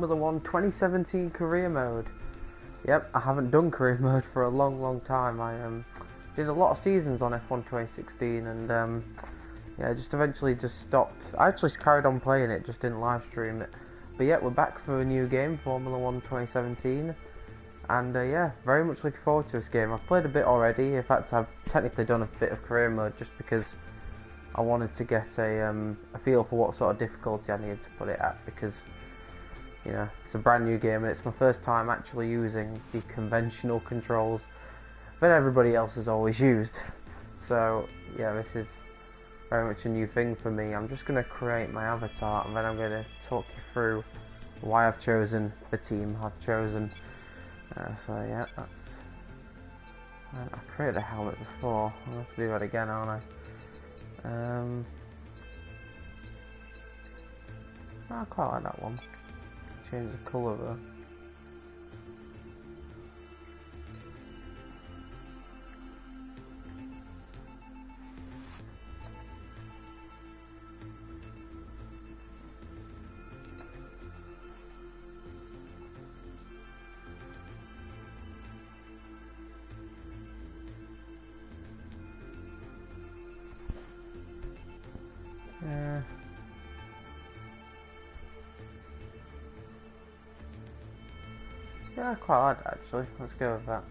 Formula 1 2017 career mode. Yep, I haven't done career mode for a long time. I did a lot of seasons on F1 2016 and yeah, just eventually just stopped. I actually carried on playing it, just didn't live stream it. But yeah, we're back for a new game, Formula 1 2017. And yeah, very much looking forward to this game. I've played a bit already. In fact, I've technically done a bit of career mode just because I wanted to get a feel for what sort of difficulty I needed to put it at, because you know, it's a brand new game and it's my first time actually using the conventional controls that everybody else has always used. So yeah, this is very much a new thing for me. I'm just going to create my avatar and then I'm going to talk you through why I've chosen the team I've chosen. So yeah, that's... I created a helmet before. I'll have to do that again, aren't I? I quite like that one. Change the colour though. Yeah, I quite like that actually. Let's go with that.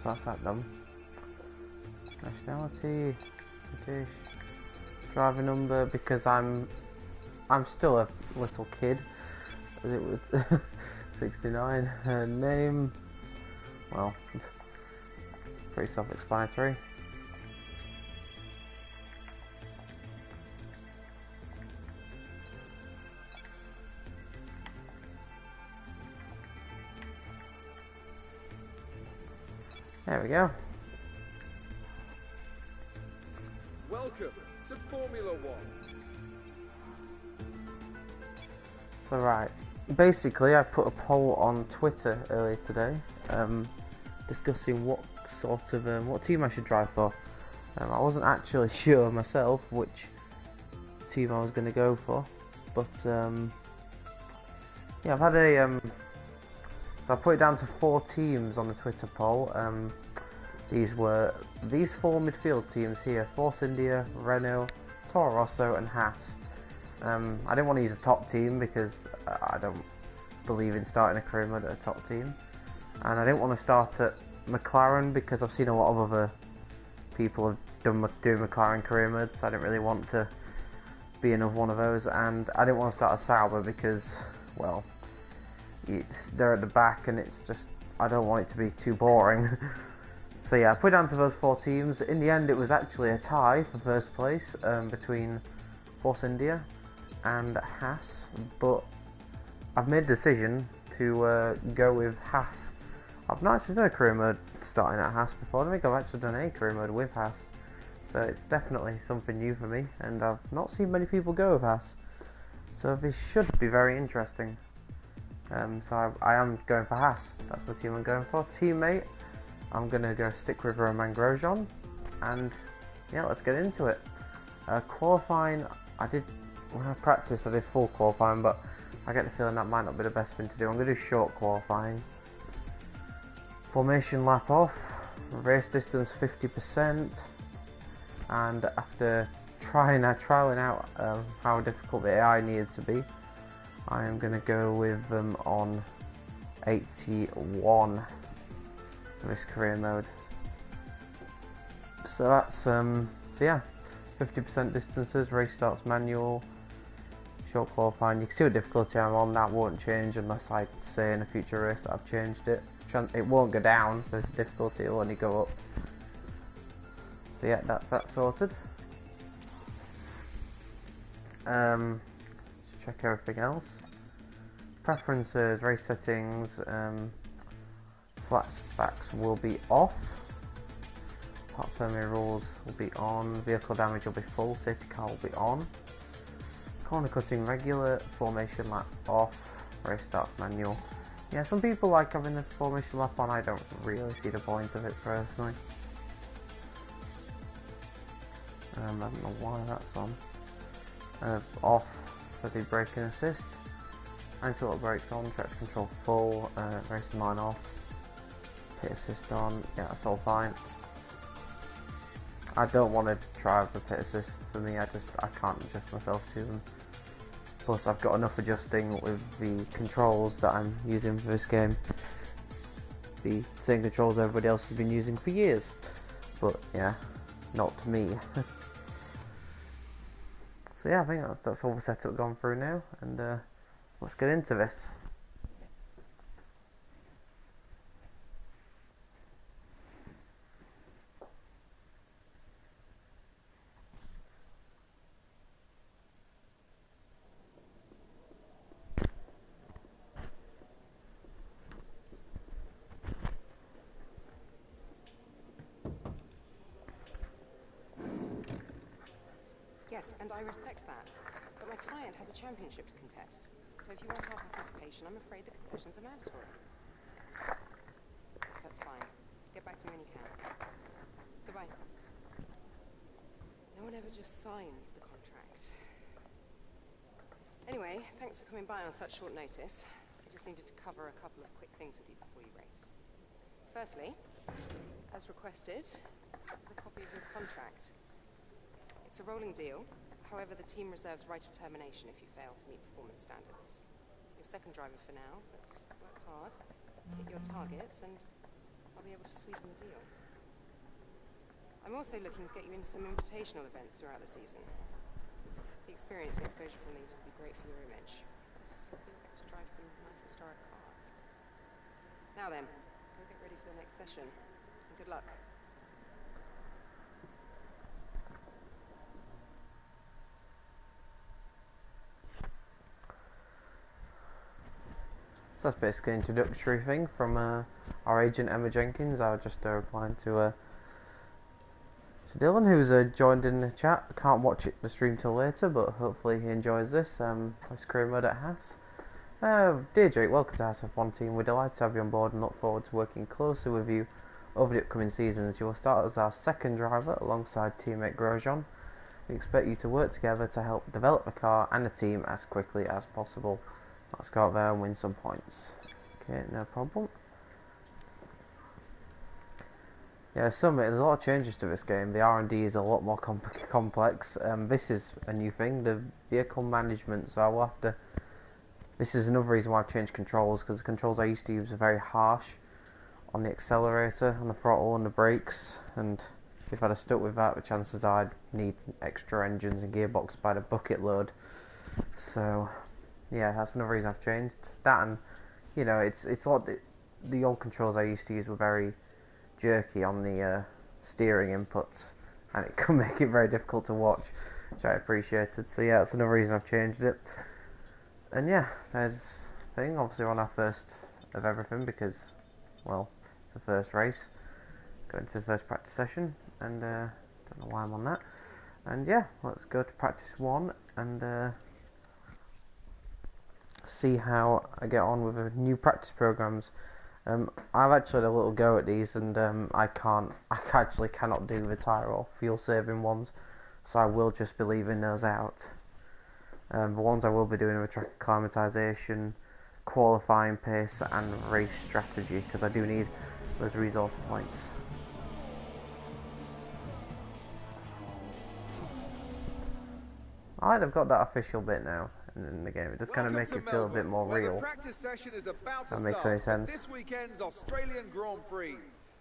That's that done. Nationality, British. Driver number, because I'm still a little kid. As it was 69. Name, well, pretty self-explanatory. There we go. Welcome to Formula 1. So right, basically I put a poll on Twitter earlier today, discussing what sort of what team I should drive for. I wasn't actually sure myself which team I was going to go for, but yeah, I've had a so I put it down to 4 teams on the Twitter poll. These were these 4 midfield teams here: Force India, Renault, Toro Rosso, and Haas. I didn't want to use a top team because I don't believe in starting a career mode at a top team, and I didn't want to start at McLaren because I've seen a lot of other people have doing McLaren career modes, so I didn't really want to be another one of those, and I didn't want to start a Sauber because, well, they're at the back and it's just, I don't want it to be too boring. So yeah, I put it down to those 4 teams. In the end it was actually a tie for first place between Force India and Haas, but I've made a decision to go with Haas. I've not actually done a career mode starting at Haas before. I don't think I've actually done any career mode with Haas, so it's definitely something new for me, and I've not seen many people go with Haas, so this should be very interesting. So I am going for Haas. That's my team I'm going for. Teammate, I'm going to go stick with Romain Grosjean, and yeah, let's get into it. Qualifying, when I practiced I did full qualifying, but I get the feeling that might not be the best thing to do. I'm going to do short qualifying. Formation lap off, race distance 50%, and after trialing out how difficult the AI needed to be, I am going to go with them on 81 for this career mode. So that's so yeah, 50% distances, race starts manual, short qualifying. You can see what difficulty I'm on. That won't change unless I say in a future race that I've changed it. It won't go down, the difficulty will only go up. So yeah, that's that sorted. Check everything else. Preferences, race settings, flashbacks will be off. Park permit rules will be on. Vehicle damage will be full. Safety car will be on. Corner cutting regular. Formation lap off. Race starts manual. Yeah, some people like having the formation lap on. I don't really see the point of it personally. I don't know why that's on. Off for the brake and assist. Anti-lock brakes on, traction control full, racing line off, pit assist on, yeah, that's all fine. I don't want to try the pit assist. For me, I can't adjust myself to them. Plus I've got enough adjusting with the controls that I'm using for this game. The same controls everybody else has been using for years. But yeah, not me. So yeah, I think that's all the setup gone through now, and let's get into this. Yes, and I respect that. But my client has a championship to contest. So if you want our participation, I'm afraid the concessions are mandatory. That's fine. Get back to me when you can. Goodbye. No one ever just signs the contract. Anyway, thanks for coming by on such short notice. I just needed to cover a couple of quick things with you before you race. Firstly, as requested, there's a copy of your contract. It's a rolling deal. However, the team reserves right of termination if you fail to meet performance standards. You're second driver for now, but work hard, hit your targets, and I'll be able to sweeten the deal. I'm also looking to get you into some invitational events throughout the season. The experience and exposure from these will be great for your image. Plus, you'll get to drive some nice historic cars. Now then, go get ready for the next session, and good luck. So that's basically an introductory thing from our agent Emma Jenkins. I was just replying to Dylan, who's joined in the chat. Can't watch the stream till later, but hopefully he enjoys this. His career mode at Haas. Dear Jake, welcome to Haas F1 team. We're delighted to have you on board and look forward to working closely with you over the upcoming seasons. You will start as our second driver alongside teammate Grosjean. We expect you to work together to help develop the car and the team as quickly as possible. Let's go out there and win some points. Okay, no problem. Yeah, there's a lot of changes to this game. The R&D is a lot more complex. This is a new thing, the vehicle management, so I will have to... This is another reason why I've changed controls, because the controls I used to use are very harsh on the accelerator, on the throttle, and the brakes, and if I'd have stuck with that, the chances are I'd need extra engines and gearbox by the bucket load. So... yeah, that's another reason I've changed that, and you know, it's like the old controls I used to use were very jerky on the steering inputs, and it could make it very difficult to watch, which I appreciated. So yeah, that's another reason I've changed it. And yeah, there's the thing. Obviously, we're on our first of everything because, well, it's the first race, going to the first practice session, and don't know why I'm on that. And yeah, let's go to practice one and see how I get on with the new practice programs. I've actually had a little go at these, and I actually cannot do the tyre or fuel saving ones, so I will just be leaving those out. The ones I will be doing are track acclimatization, qualifying pace, and race strategy, because I do need those resource points. Alright, I've got that official bit now in the game. It does kind of make it feel a bit more real. The practice session is about to That makes start any sense. This weekend's Australian Grand Prix.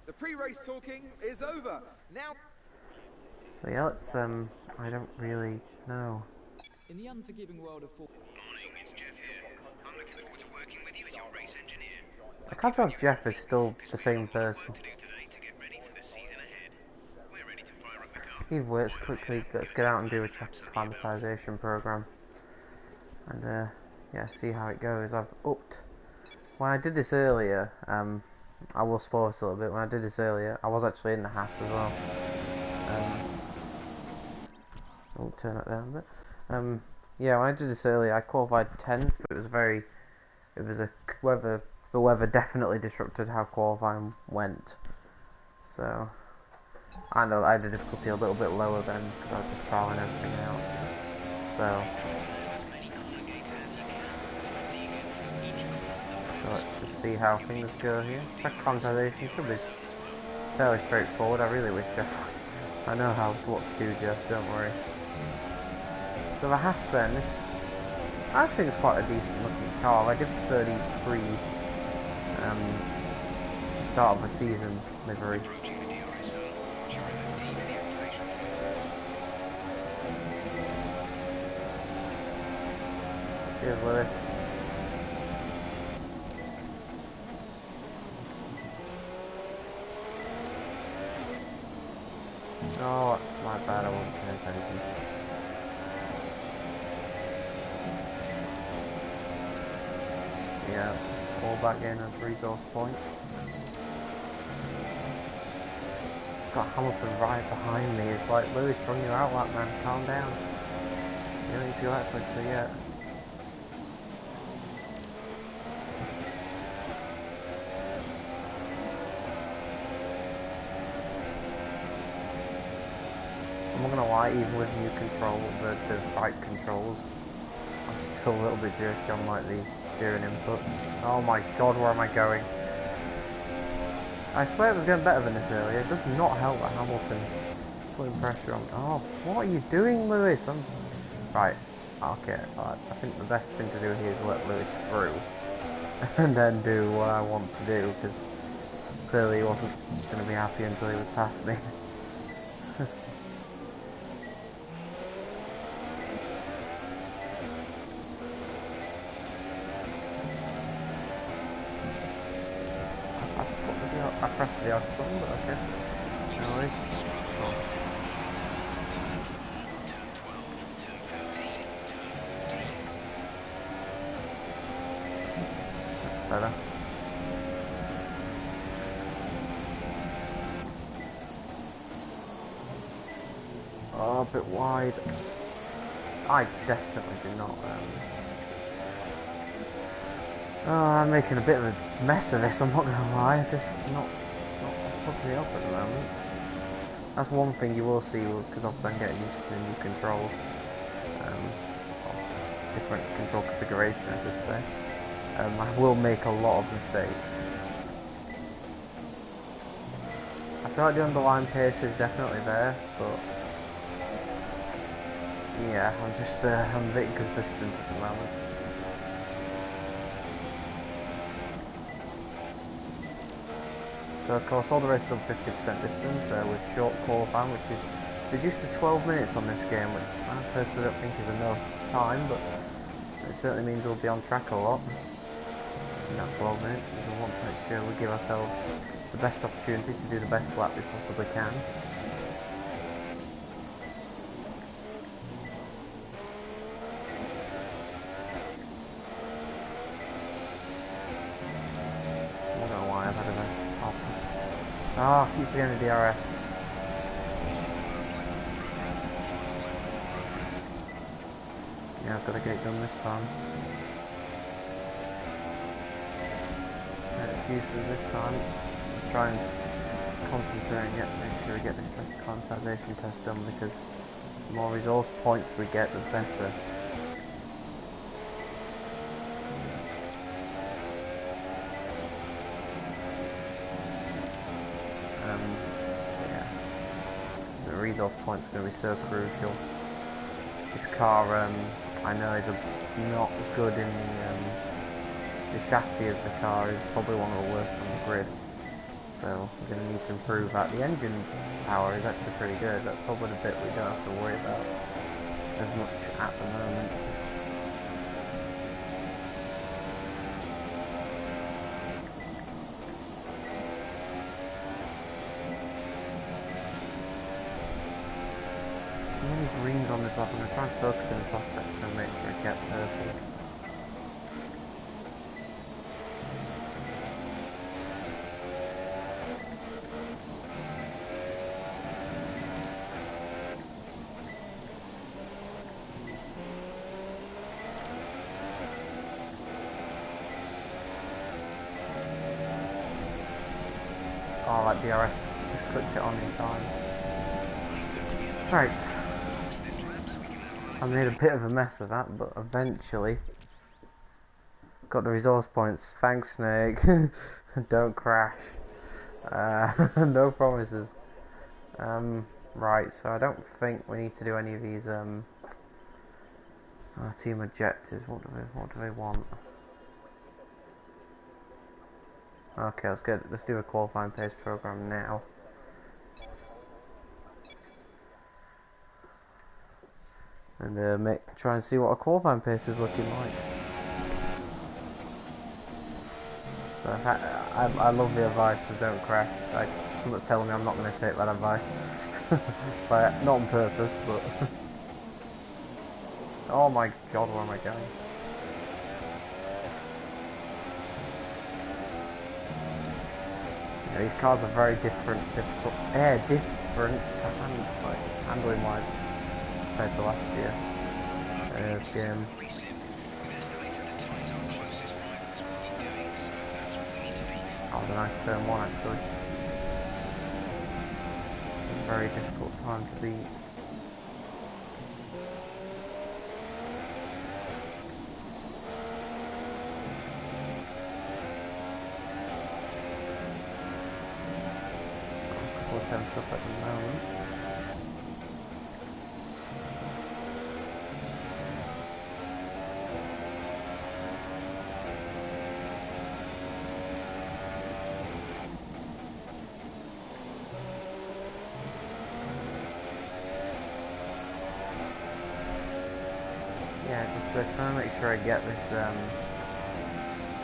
The pre-race talking is over. Now. So yeah, let's I don't really know. In the unforgiving world of Formula Morning, it's Jeff here. I'm looking forward to working with you as your race engineer. I can't tell if Jeff is still the same person. Work to do today to get ready for the season ahead. We're ready to fire up the car. Either way, let's quickly let's get out and do a track acclimatization program, and yeah, see how it goes. I've upped. When I did this earlier, I will spoil this a little bit. When I did this earlier, I was actually in the Haas as well. I'll turn that down a bit. Yeah, when I did this earlier, I qualified 10th, but the weather definitely disrupted how qualifying went. So I know I had the difficulty a little bit lower then because I was just trialing everything out. So So let's just see how things go here. Track consolidation should be fairly straightforward. I really wish Jeff. I know what to do, Jeff. Don't worry. So the Haas then, this I think it's quite a decent looking car. I did 33 start of the season livery. Cheers, Lewis. Oh, that's my bad. I wasn't paying attention. Yeah, pull back in and resource points. Got Hamilton right behind me. It's like, Lewis, run you out, that man. Calm down. You don't need to go that quickly yet. I'm not gonna lie, even with new control, the bike controls, I'm still a little bit jerky on like the steering inputs. Oh my god, where am I going? I swear it was going better than this earlier. It does not help that Hamilton's putting pressure on. Oh, what are you doing, Lewis? Right, okay, I think the best thing to do here is let Lewis through. And then do what I want to do, because clearly he wasn't going to be happy until he was past me. I pressed the off button, but okay. No worries. Oh. That's better. Oh, a bit wide. I definitely did not. Oh, I'm making a bit of a mess of this, I'm not gonna lie. Just not hooking it up at the moment. That's one thing you will see, because obviously I'm getting used to the new controls. Well, different control configuration, I should say. I will make a lot of mistakes. I feel like the underlying pace is definitely there, but yeah, I'm a bit inconsistent at the moment. So of course all the races are 50% distance with short qualifying, which is reduced to 12 minutes on this game, which I personally don't think is enough time, but it certainly means we'll be on track a lot in that 12 minutes, because we want to make sure we give ourselves the best opportunity to do the best lap we possibly can. I don't know why I've had a I keep forgetting the DRS. Yeah, I've got to get it done this time. No excuses this time. Let's try and concentrate and make sure we get this quantization test done, because the more resource points we get, the better. Yeah. So the resource points are going to be so crucial. This car, I know is not good in the chassis of the car is probably one of the worst on the grid. So we're going to need to improve that. The engine power is actually pretty good. That's probably the bit we don't have to worry about as much at the moment. So many greens on this lap. I'm going to try and focus in this last section and make sure I get purple. Oh, that DRS just clicked it on in time. Right. I made a bit of a mess of that, but eventually Got the resource points. Thanks, Snake. Don't crash. No promises. Right, so I don't think we need to do any of these team objectives. What do they want? Okay, let's do a qualifying pace program now. And try and see what a qualifying pace is looking like. So I love the advice of don't crash. Like, someone's telling me I'm not going to take that advice. But not on purpose, but oh my god, where am I going? Yeah, these cars are very different to handling wise compared to last year. This game. That was a nice turn one actually. A very difficult time to beat. Attempts up at the moment. Yeah, just trying to make sure I get this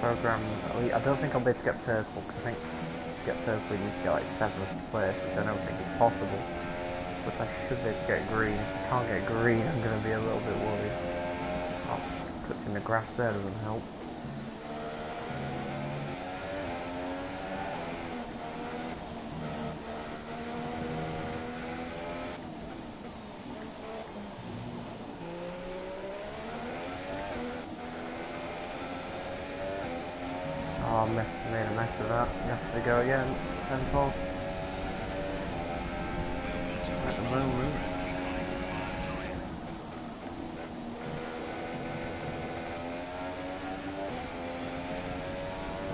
program. I don't think I'll be able to get purple because I think to get purple you need to get like 7th place, which I don't think is possible. But I should be able to get green. If I can't get green, I'm going to be a little bit worried. Oh, touching the grass there doesn't help. Oh, made a mess of that. You have to go again. 10-12. At the moment.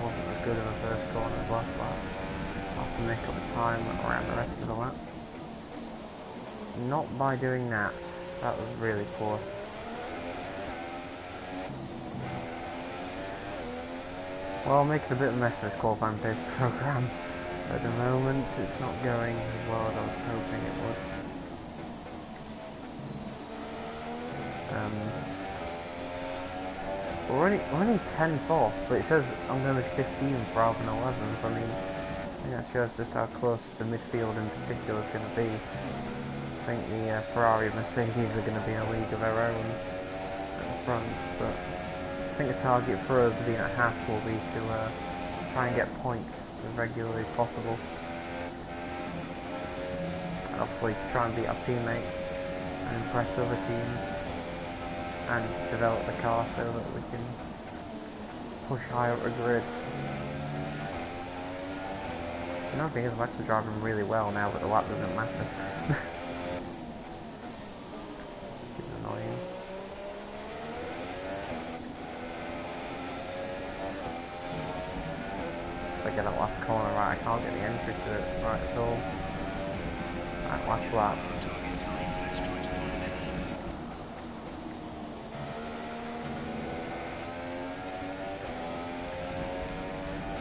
Wasn't as good in the first corner as last lap. I'll have to make up the time around the rest of the lap. Not by doing that. That was really poor. Well, making a bit of a mess of this qualifying pace program. At the moment, it's not going as well as I was hoping it would. We're only 10th, but it says I'm going to be 15th rather than 11th. I mean, I think that shows just how close the midfield in particular is going to be. I think the Ferrari and Mercedes are going to be in a league of their own at the front, but I think the target for us being at Haas will be to try and get points as regularly as possible. And obviously try and beat our teammate and impress other teams and develop the car so that we can push higher up the grid. Another thing is I'm actually driving really well now that the lap doesn't matter. It's annoying. If I get that last corner right, I can't get the entry to it right at all. Right, last lap.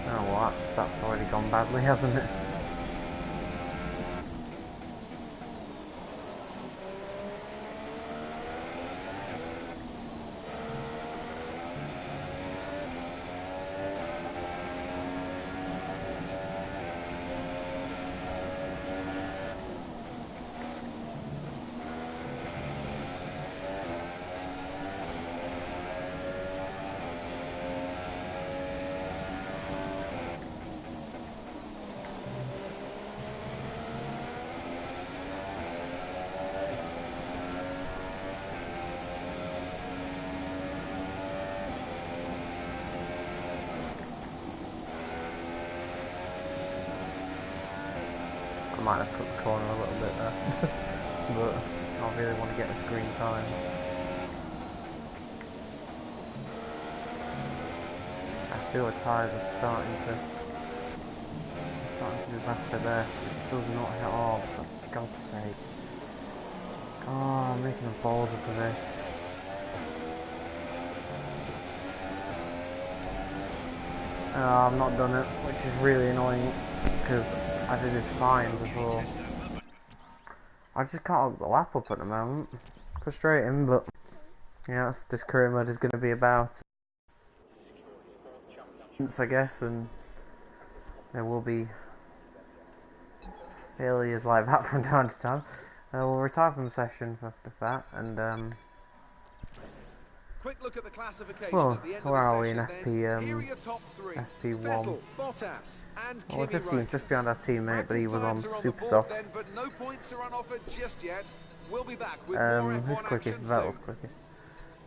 Oh, well, that's already gone badly, hasn't it? I might have cut the corner a little bit there, but I really want to get this green time. feel the tyres are starting to disaster there. It does not hit. Oh, for God's sake. Oh, I'm making the balls up of this. Oh, I've not done it, which is really annoying because I did this fine before. I just can't look the lap up at the moment. Frustrating, but yeah, that's this career mode is going to be about. I guess, and there will be failures like that from time to time. We'll retire from the session after that, and Quick look at the classification well, at the end where of are the we in session FP? then. Here are your top three. FP1. Vettel, Bottas and Well, we're Kimi 15, Räikkönen. just behind our teammate, but he Practice was on times are on the super board soft. then, but no points are on offer just yet. We'll be back with more Who's F1 quickest? action Vettel's soon. quickest.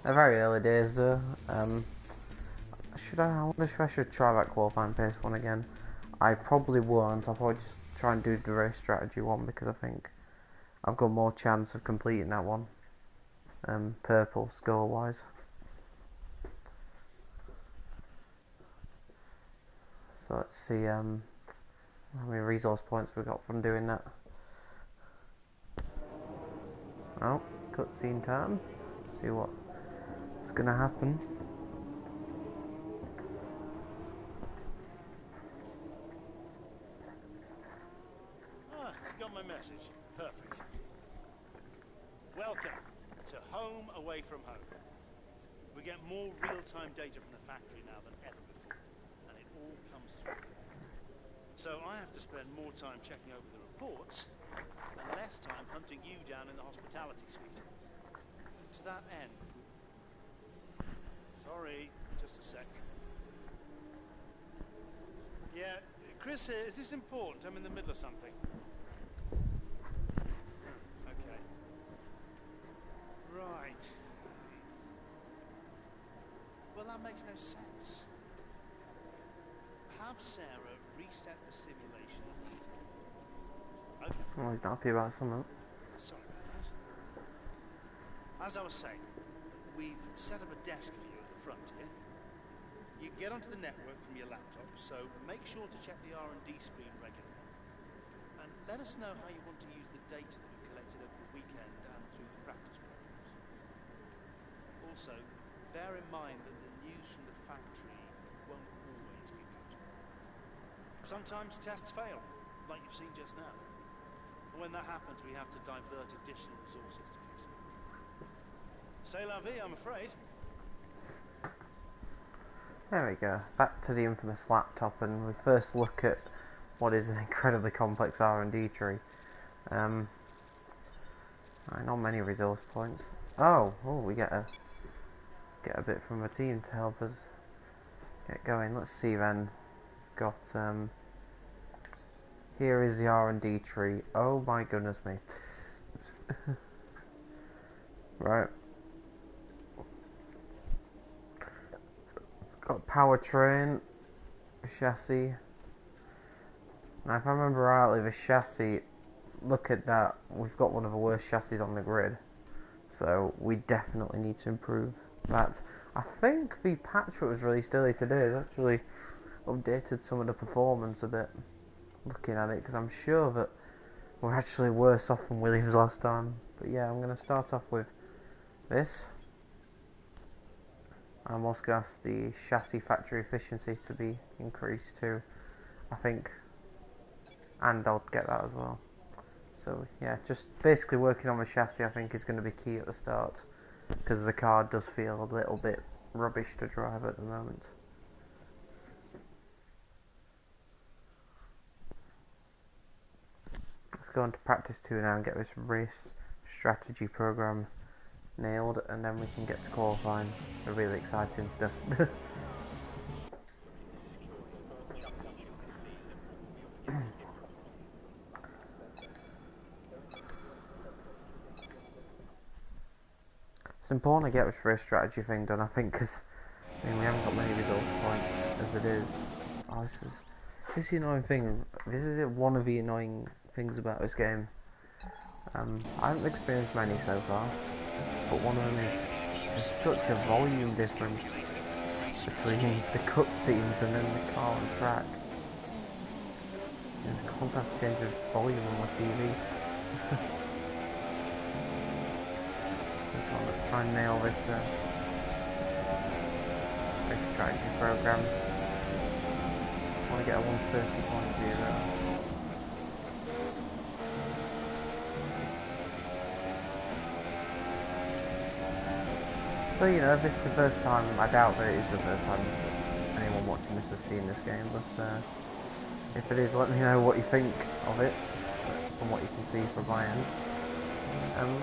They're very early days though. I wonder if I should try that qualifying pace one again. I probably won't. I'll probably just try and do the race strategy one because I think I've got more chance of completing that one. Purple score wise. So let's see how many resource points we got from doing that. Oh, cutscene time. See what's gonna happen. Ah, got my message. Perfect. Welcome to home away from home. We get more real-time data from the factory now than ever before, and it all comes through. So I have to spend more time checking over the reports and less time hunting you down in the hospitality suite. To that end... Sorry, just a sec. Yeah, Chris, is this important? I'm in the middle of something. Okay. Right. Well, that makes no sense. Have Sarah reset the simulation and later. Okay. Oh, he's not happy about something. Sorry about that. As I was saying, we've set up a desk for you at the front here. You get onto the network from your laptop, so make sure to check the R&D screen regularly. And let us know how you want to use the data that we've collected over the weekend and through the practice programs. Also, bear in mind that the news from the factory won't always be good. Sometimes tests fail, like you've seen just now. And when that happens, we have to divert additional resources to fix it. C'est la vie, I'm afraid. There we go. Back to the infamous laptop, and we first look at what is an incredibly complex R&D tree. Not many resource points. Oh, we get a bit from a team to help us get going. Let's see then. Got here is the R&D tree. Oh my goodness me. Right. Got powertrain, chassis. Now if I remember rightly, the chassis, look at that, we've got one of the worst chassis on the grid. So we definitely need to improve that. I think the patch that was released earlier today has actually updated some of the performance a bit, looking at it, because I'm sure that we're actually worse off than Williams last time. But yeah, I'm going to start off with this. I'm also going to ask the chassis factory efficiency to be increased too, I think, and I'll get that as well. So yeah, just basically working on the chassis I think is going to be key at the start, because the car does feel a little bit rubbish to drive at the moment. Let's go on to practice 2 now and get this race strategy program nailed, and then we can get to qualifying, the really exciting stuff. It's important to get this race strategy thing done, I think, because we haven't got many resource points as it is. Oh, this is the annoying thing. This is one of the annoying things about this game. I haven't experienced many so far, but one of them is there's such a volume difference between the cutscenes and then the car and track. There's a constant change of volume on my TV. Let's try and nail this strategy program. I want to get a 130.0. So, you know, if this is the first time, I doubt that it is the first time anyone watching this has seen this game, but if it is, let me know what you think of it, from what you can see from my end.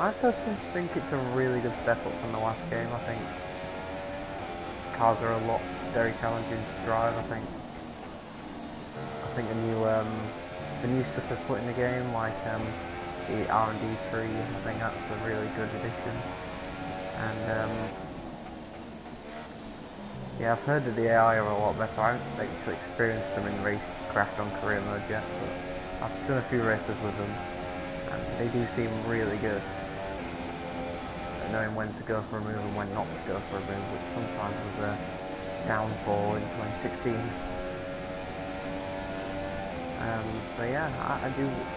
I personally think it's a really good step up from the last game. I think cars are very challenging to drive. I think the new stuff they've put in the game, like the R&D tree, I think that's a really good addition. And yeah, I've heard that the AI are a lot better. I haven't actually experienced them in racecraft on career mode yet, but I've done a few races with them, and they do seem really good at knowing when to go for a move and when not to go for a move, which sometimes was a downfall in 2016. So yeah,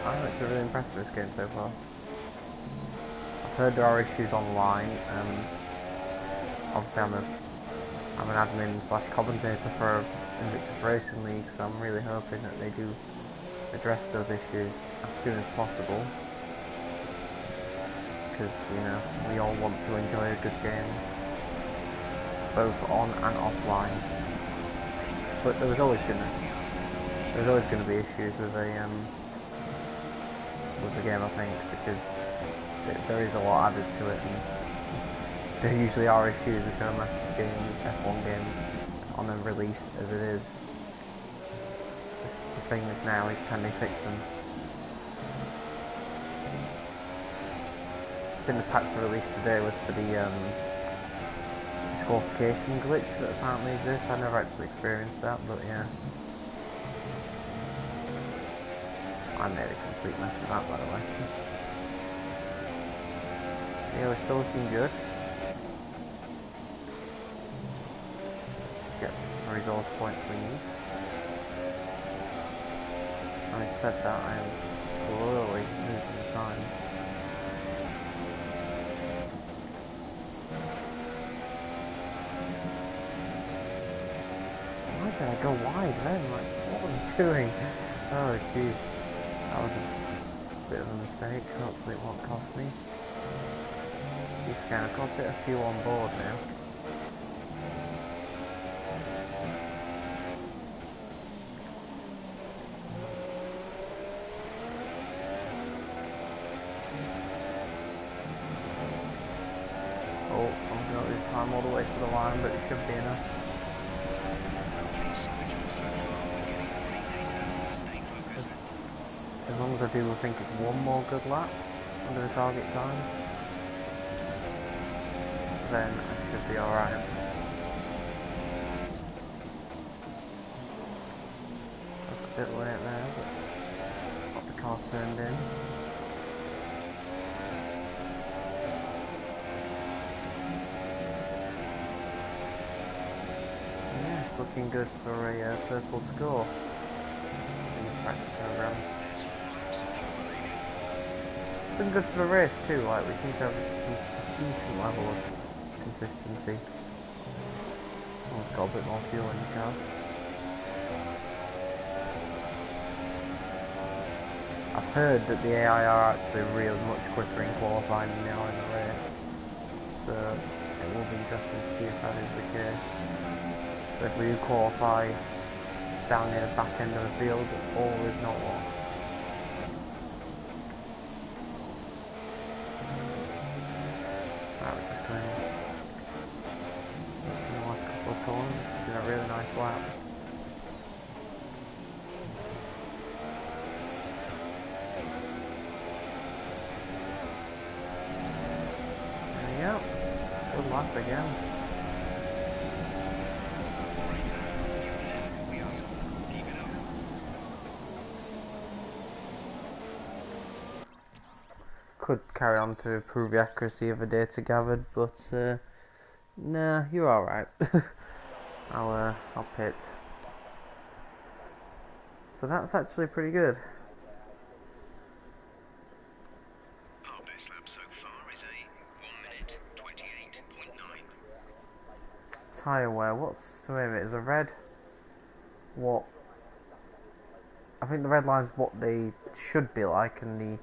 I'm actually really impressed with this game so far. I've heard there are issues online. Obviously I'm an admin / commentator for Invictus Racing League, so I'm really hoping that they do address those issues as soon as possible. Because, you know, we all want to enjoy a good game, both on and offline. But there's always gonna be issues with the game, I think, because there is a lot added to it, and there usually are issues with Codemasters games, F1 games, on a release as it is. The thing is now is, can they fix them? I think the patch they released today was for the disqualification glitch that apparently exists. I never actually experienced that, but yeah. I made a complete mess of that, by the way. Yeah, we're still looking good. Get the resource points we need. Having said that, I am slowly losing time. Why did I go wide then? Like, what was I doing? Oh jeez. That was a bit of a mistake. Hopefully it won't cost me. You can. I've got a bit of fuel on board now. Oh, I'm going to lose time all the way to the line, but it should be enough. As long as I do think it's one more good lap under the target time, then I should be alright. That's a bit late there, but got the car turned in. Yeah, it's looking good for a purple score in the practice program. It's been good for the race too, like we seem to have a decent level of consistency. Oh, it's got a bit more fuel in the car. I've heard that the AI are actually really much quicker in qualifying than they are in the race, so it will be interesting to see if that is the case. So if we do qualify down near the back end of the field, all is not lost. Right, we're just going in the last couple of corners, doing a really nice lap. There you go, good lap again. Could carry on to improve the accuracy of the data gathered, but nah, you're alright. I'll pit. So that's actually pretty good. Our best lap so far is a 1 minute 28.9. Tyre wear. What's so wait a minute, is a red? What? I think the red line's what they should be like, and the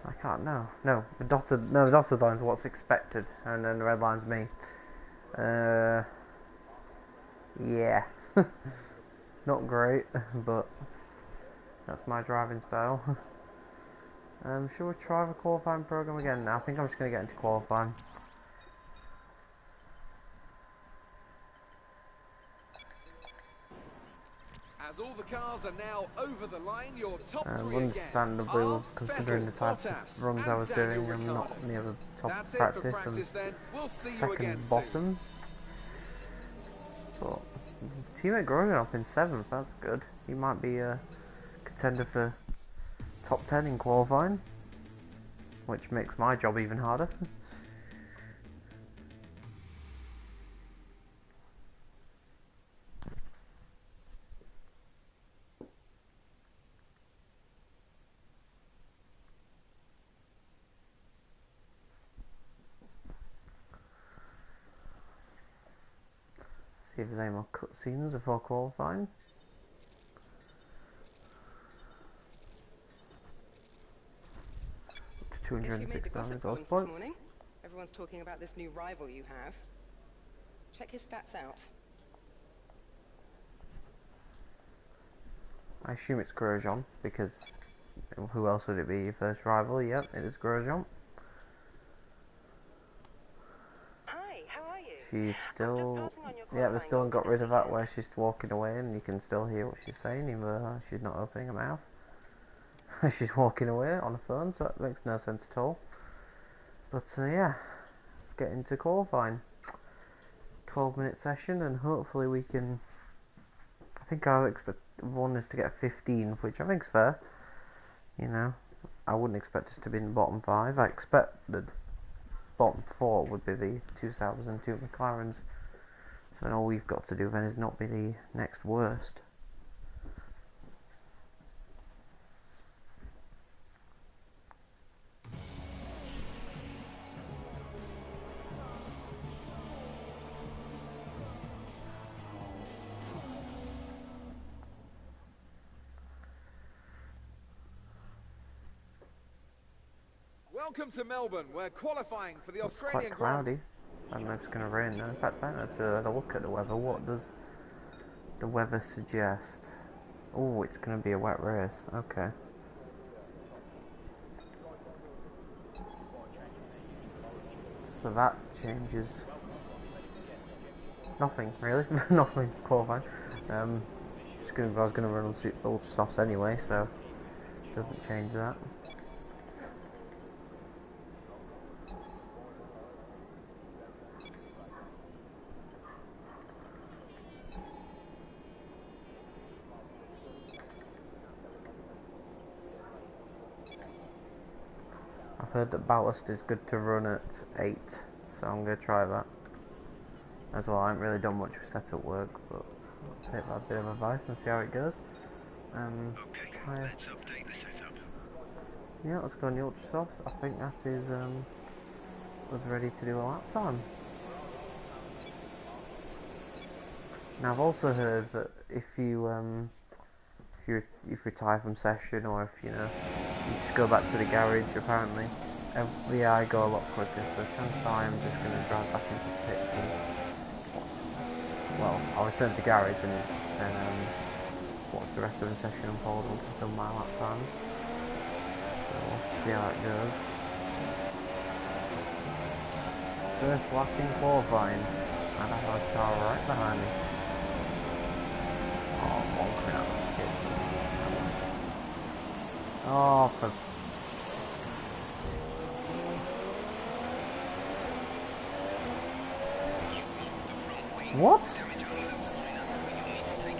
I can't know. No, the dotted line's what's expected, and then the red line's me. Yeah. Not great, but that's my driving style. Should we try the qualifying program again now? I think I'm just going to get into qualifying. As all the cars are now over the line, your top three Understandably, again considering the types of runs I was doing, I'm not near the top of practice. Then. We'll see you second again bottom. But teammate growing up in 7th, that's good. He might be a contender for top 10 in qualifying, which makes my job even harder. See if there's any more cutscenes before qualifying. To 206,000 points. This morning. Everyone's talking about this new rival you have. Check his stats out. I assume it's Grosjean, because who else would it be? Your first rival? Yep, it is Grosjean. Hi, how are you? She's still... Yeah, they still got rid of that where she's walking away and you can still hear what she's saying, even though she's not opening her mouth. She's walking away on a phone, so that makes no sense at all. But yeah, let's get into qualifying. 12-minute session, and hopefully we can... I think I'll expect one is to get 15, which I think's fair. You know, I wouldn't expect us to be in the bottom 5. I expect the bottom 4 would be the 2002 McLarens. So all we've got to do then is not be the next worst. Welcome to Melbourne, where qualifying for the It's Australian quite cloudy. I don't know if it's going to rain now. In fact, I don't know to have a look at the weather. What does the weather suggest? Oh, it's going to be a wet race. Okay. So that changes nothing really. Nothing qualifying. I was going to run on ultra softs anyway, so it doesn't change that. I've heard that ballast is good to run at 8, so I'm going to try that as well. I haven't really done much with setup work, but I'll take that bit of advice and see how it goes. Okay, tyre. let's update the setup. Yeah, let's go on the ultra softs. I think that is was ready to do a lap time. Now I've also heard that if you retire from session, or if you just go back to the garage, apparently the I go a lot quicker, so chances are I'm just going to drive back into the pits and, well, I'll return to garage and then watch the rest of the session unfold once I've done my lap times. So we'll see how it goes. First lap in qualifying, and I have a car right behind me. Oh, one coming out of the pit. Oh, for... What?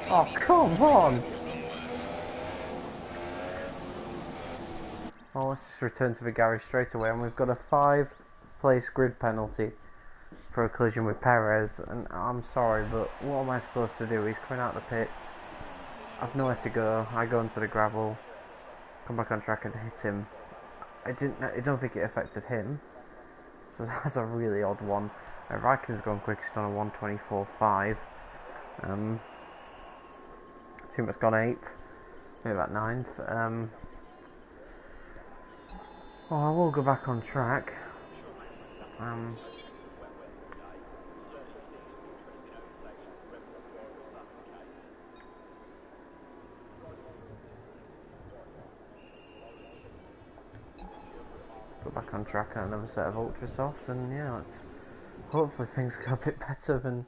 Oh, come on! Well, let's just return to the garage straight away, and we've got a 5-place grid penalty for a collision with Perez, and I'm sorry, but what am I supposed to do? He's coming out the pits. I've nowhere to go. I go into the gravel, come back on track and hit him. I don't think it affected him, so that's a really odd one. Raikkonen's gone quickest on a 1:24.5. Tuma's gone 8th, maybe about 9th. Well, I will go back on track. Go back on track at another set of ultra softs, and yeah, hopefully things go a bit better than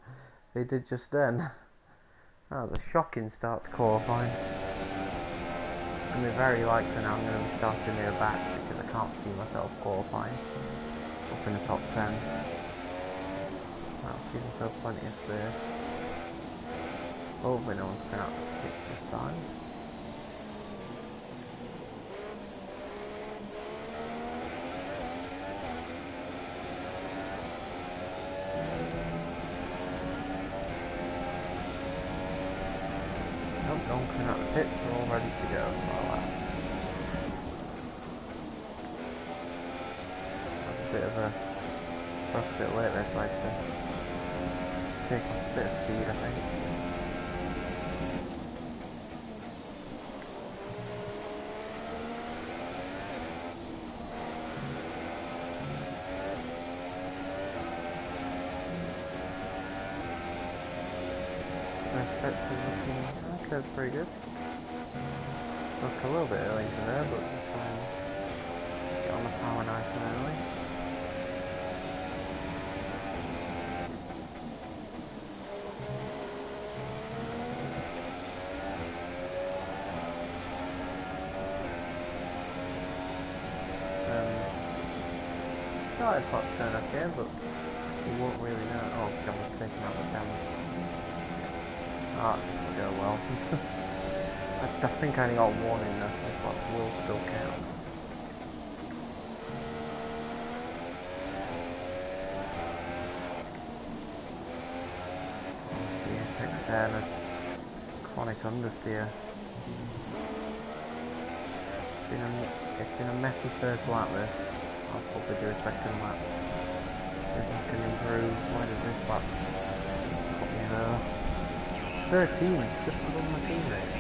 they did just then. That was a shocking start to qualifying. It's going to be very likely now I'm going to be starting near the back because I can't see myself qualifying up in the top 10. That'll give myself plenty of space. Hopefully no one's going out the pits this time. Don't come out the pits, we're all ready to go. That's a bit of a bit late this like to take off a bit of speed, I think. The sets is looking pretty good. Look a little bit early into there, but we'll try and get on the power nice and early. Started slot's going okay, but you won't really know. Oh god, we're taking out the camera. Ah, it'll go well. I think I only got one in this, so slots will still count. Steer, externus, chronic understeer. It's been a messy first lap this. I'll probably do a second lap. See if I can improve. Why does this lap put me there? 13, just above my teammate.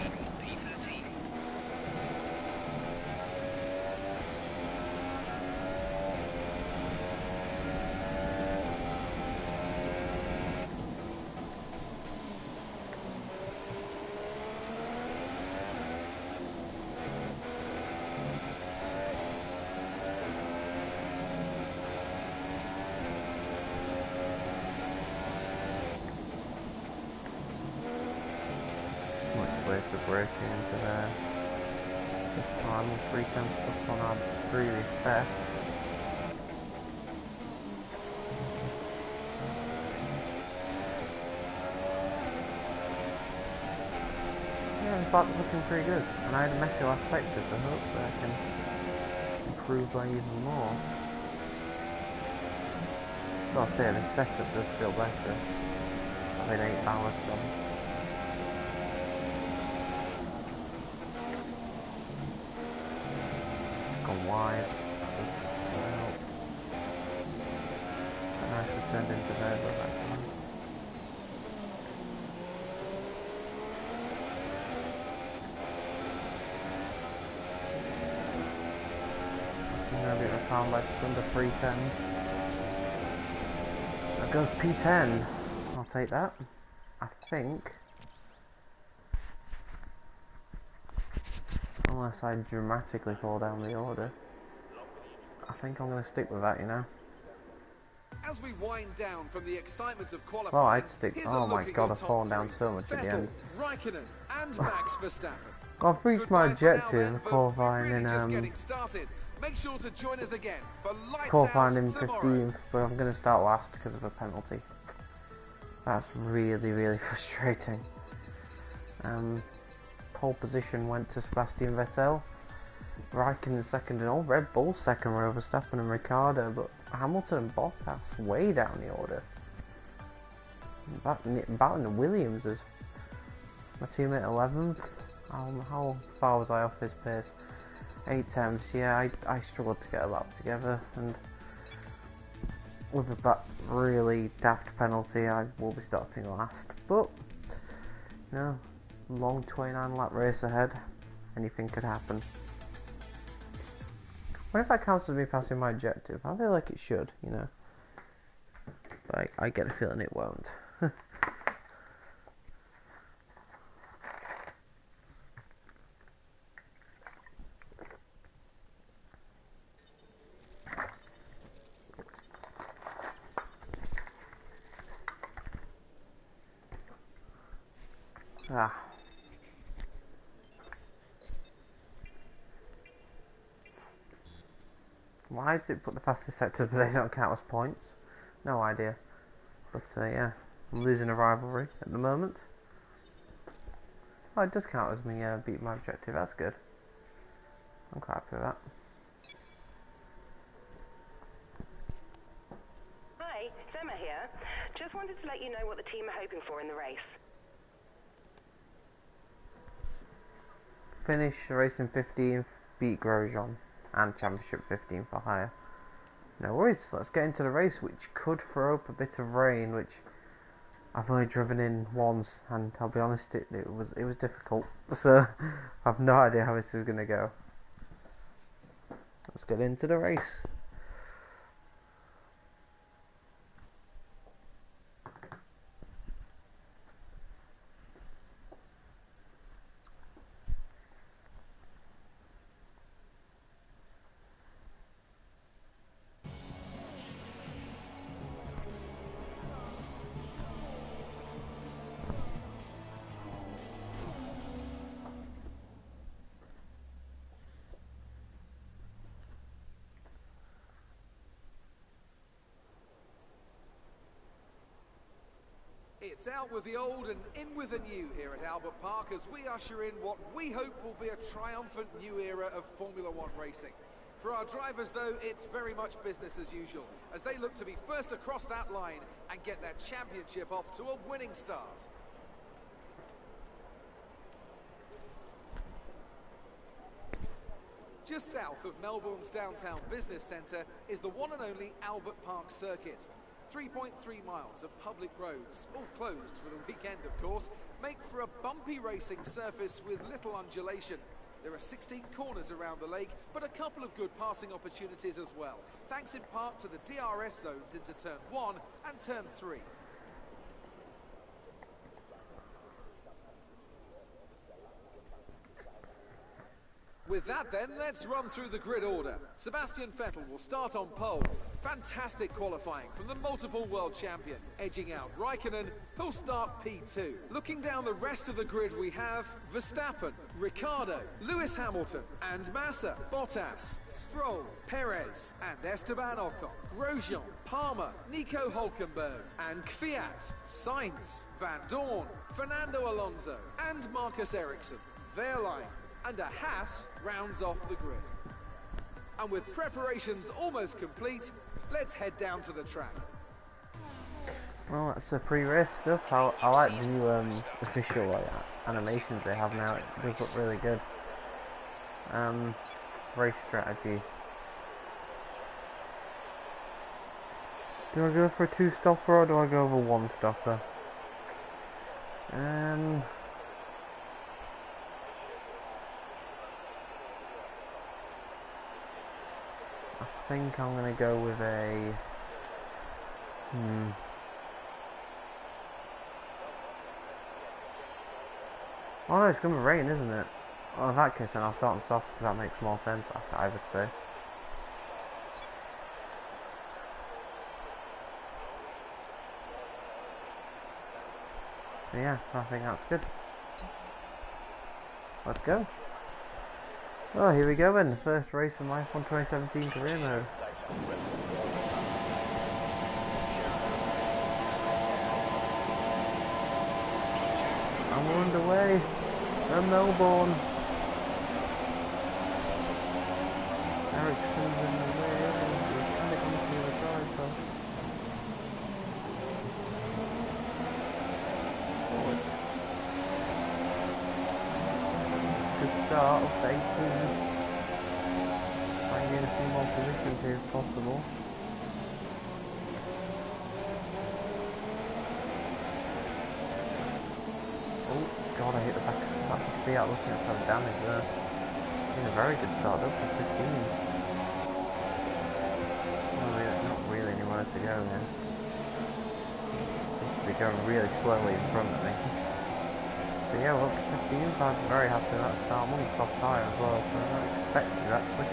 For breaking into there this time with 3 times stuff on our previous best. Yeah, this lap was looking pretty good, and I had a messy last sector, so hopefully I can improve by even more. But I'll say this setup does feel better. Having 8 ballast on. Wide. Well, nicely turned into there, but that's fine. Maybe a pound by just under 310s. There goes P10. I'll take that. I think. Unless I dramatically fall down the order. I think I'm going to stick with that, you know. As we wind down from the excitement of qualifying, well, I'd stick. Oh my god, I've fallen down so much at the end. Raikkonen and Max Verstappen. I've reached my objective of qualifying in Make sure to join us again for qualifying in 15th, but I'm going to start last because of a penalty. That's really, really frustrating. Pole position went to Sebastian Vettel. Raikkonen second and all. Red Bull second were Verstappen and Ricciardo, but Hamilton and Bottas way down the order. battling Williams as my teammate 11th. How far was I off his pace? 8 attempts. Yeah, I struggled to get a lap together, and with that really daft penalty, I will be starting last. But no, long 29 lap race ahead. Anything could happen. What if that counts as me passing my objective? I feel like it should, you know. But I get a feeling it won't. Why did it put the fastest sectors but they don't count as points? No idea. But yeah, I'm losing a rivalry at the moment. Oh, it does count as me beating my objective, that's good. I'm quite happy with that. Hi, it's Emma here. Just wanted to let you know what the team are hoping for in the race. Finish racing 15th, beat Grosjean, and championship 15 for hire. No worries, let's get into the race, which could throw up a bit of rain, which I've only driven in once, and I'll be honest, it was difficult. So I have no idea how this is going to go. Let's get into the race. It's out with the old and in with the new here at Albert Park as we usher in what we hope will be a triumphant new era of Formula One racing. For our drivers, though, it's very much business as usual as they look to be first across that line and get their championship off to a winning start. Just south of Melbourne's downtown business centre is the one and only Albert Park circuit. 3.3 miles of public roads, all closed for the weekend of course, make for a bumpy racing surface with little undulation. There are 16 corners around the lake, but a couple of good passing opportunities as well, thanks in part to the DRS zones into turn 1 and turn 3. With that then, let's run through the grid order. Sebastian Vettel will start on pole. Fantastic qualifying from the multiple world champion. Edging out Raikkonen, who'll start P2. Looking down the rest of the grid we have Verstappen, Ricciardo, Lewis Hamilton and Massa, Bottas, Stroll, Perez and Esteban Ocon, Grosjean, Palmer, Nico Hulkenberg and Kvyat, Sainz, Van Dorn, Fernando Alonso and Marcus Ericsson. Wehrlein and a Haas rounds off the grid. And with preparations almost complete, let's head down to the track. Well, that's the pre-race stuff. I like the new official animations they have now. It does look really good. Race strategy. Do I go for a 2-stopper or do I go for a 1-stopper? I think I'm going to go with a... Oh no, it's going to rain, isn't it? Well, in that case then I'll start on softs because that makes more sense, I would say. So yeah, I think that's good. Let's go. Oh, here we go then, the first race of my F1 2017 career mode. And we're underway from Melbourne. Ericsson's in the way, we're trying to come to the other side, so... start up to 18. Try and gain a few more positions here if possible. Oh god, I hit the back of the out looking at some damage there. It's a very good start up for 15. Not really anywhere to go here. Seems to be going really slowly in front of me. So yeah, well, 15, I'm very happy with that start. I'm on the soft tyre as well, so I'm not expecting that quick.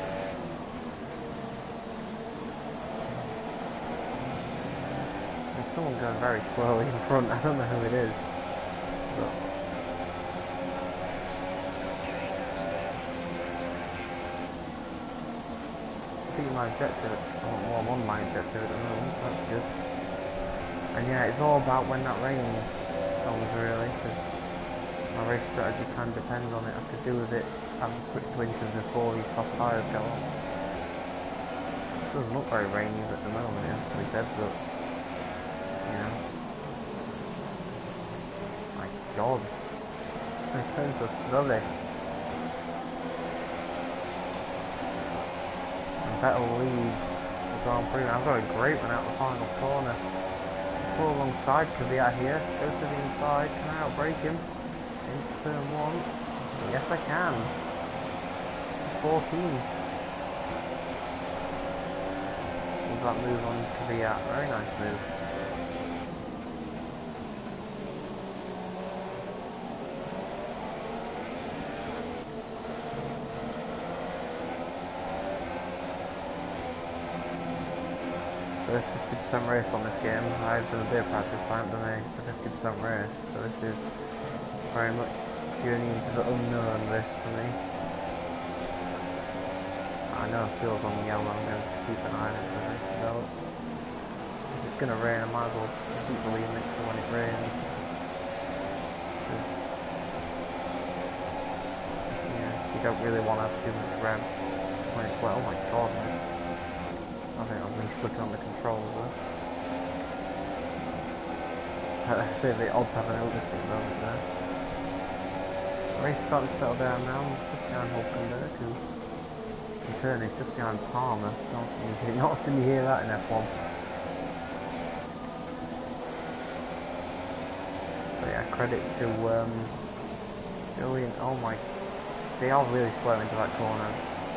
There's someone going very slowly in front, I don't know who it is. But my objective, well, I'm on my objective at the moment, so that's good. And yeah, it's all about when that rain comes really, because my race strategy kind of depends on it. I could do with it having switched to winters before these soft tyres go on. It doesn't look very rainy at the moment, it has to be said, but you know. My god, they're turning so slowly. Vettel leads the Grand Prix. I've got a great one out the final corner. Pull alongside Kvyat here. Go to the inside. Can I outbrake him? Into turn 1. Yes, I can. 14. Love that move on Kvyat. Very nice move. First 50% race on this game. I've done a bit of practice, but I haven't done a 50% race, so this is very much journey into the unknown this for me. I know it feels on yellow, I'm going to keep an eye on it as the race develops. If it's going to rain, I might as well keep the lead mixer when it rains. Yeah, you don't really want to have too much revs when it's wet. Oh my god, man. I think I'm really slipping on the controls there. I'd say the odd to have noticed at the moment there. The race is starting to settle down now. I'm just behind Hulkenberg, who in turn is just behind Palmer. Not often you hear that in F1. So yeah, credit to Julian. Oh my, they are really slow into that corner.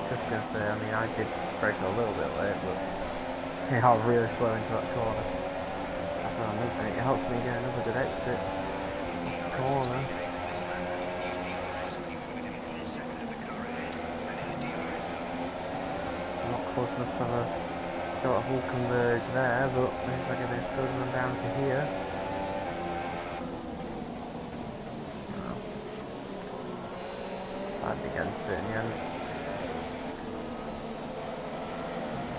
Just gonna say, I mean, I did brake a little bit late, but they are really slow into that corner. It helps me get another good exit corner. I'm not close enough to have a shot at Hulkenberg there, but maybe I get a good run down to here. No. Side against it in the end.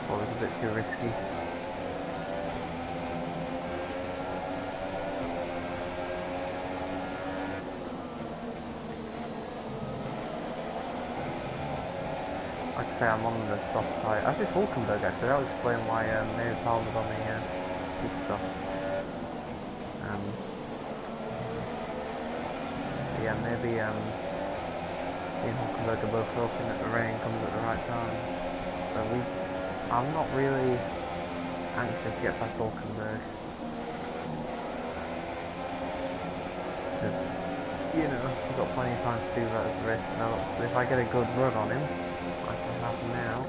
Probably a bit too risky. Like I say, I'm on the soft tyre. As is Hulkenberg actually, that'll explain why maybe Palmer's on the super softs. Yeah, maybe me and Hulkenberg are both hoping that the rain comes at the right time. So I'm not really anxious to get past Hulkenberg. Because, you know, I've got plenty of time to do that as the race develops. But if I get a good run on him, like I have now,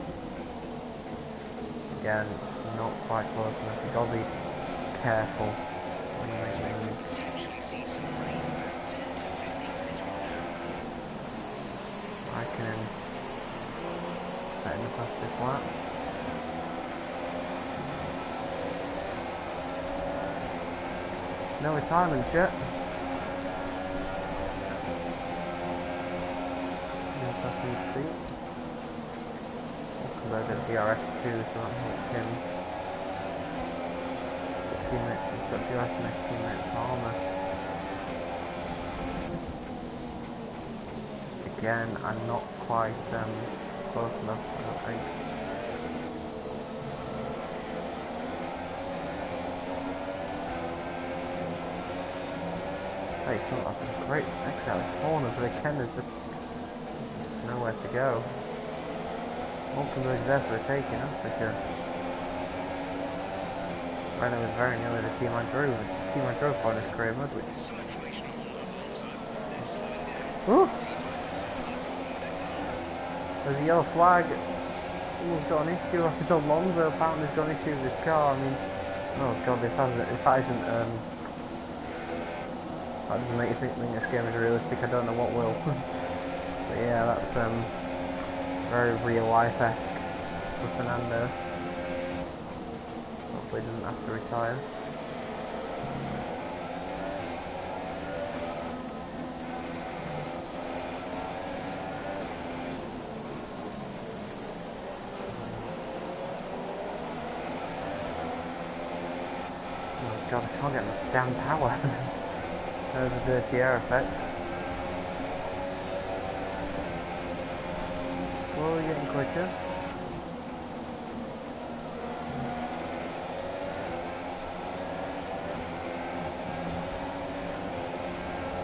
again, it's not quite close enough. You've got to be careful when you make a move. I can set him past this lap. No retirement yet. Seat. Hulkenberg at DRS2, so that helps him. He's got DRS to make teammate Palmer. Just again, I'm not quite close enough, I don't think. Hey, so that's a great exit out of this corner, but again, there's just nowhere to go. Hulkenberg's there for the taking, that's for sure. Renault was very nearly the team I drove for in his career mode, which... Ooh! There's a yellow flag. Someone's got an issue. It's Alonso apparently has got an issue with his car. I mean, oh god, if that isn't, that doesn't make you think this game is realistic, I don't know what will. But yeah, that's very real life-esque for Fernando. Hopefully he doesn't have to retire. Oh god, I can't get enough damn power. There's a dirty air effect. Slowly getting quicker.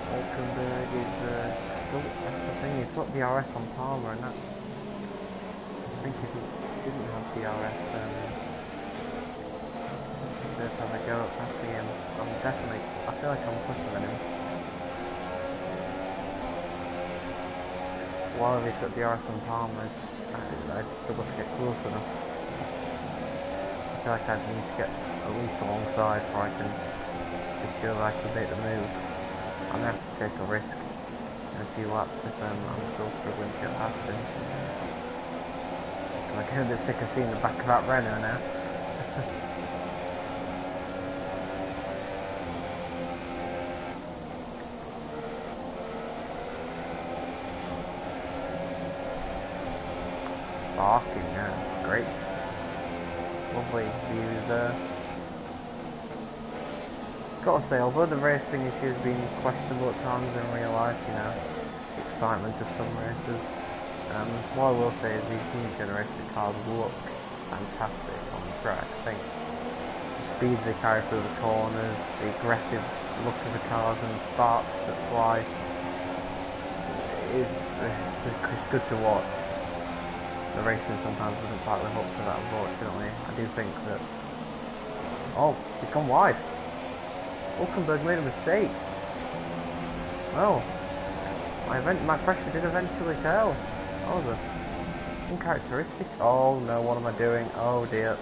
Hulkenberg is still, that's the thing, he's got DRS on Palmer, and that, I think if he didn't have DRS, they'd have a go at passing him. I feel like I'm quicker than him. While he's got DRS on Palmer, I struggle to get close enough. I feel like I need to get at least alongside before I can be sure that I can make the move. I'm going to have to take a risk in a few laps if I'm still struggling to get past him. I'm getting a bit sick of seeing the back of that Renault now. Sparking, yeah, it's great. Lovely views there. Gotta say, although the racing issue has been questionable at times in real life, you know, the excitement of some races, what I will say is these new generation of cars look fantastic on the track. I think the speeds they carry through the corners, the aggressive look of the cars and the sparks that fly, it's good to watch. The racing sometimes doesn't quite live up to that, unfortunately. I do think that... Oh, he's gone wide. Hulkenberg made a mistake. Well, my pressure did eventually tell. That was a uncharacteristic. Oh no, what am I doing? Oh dear.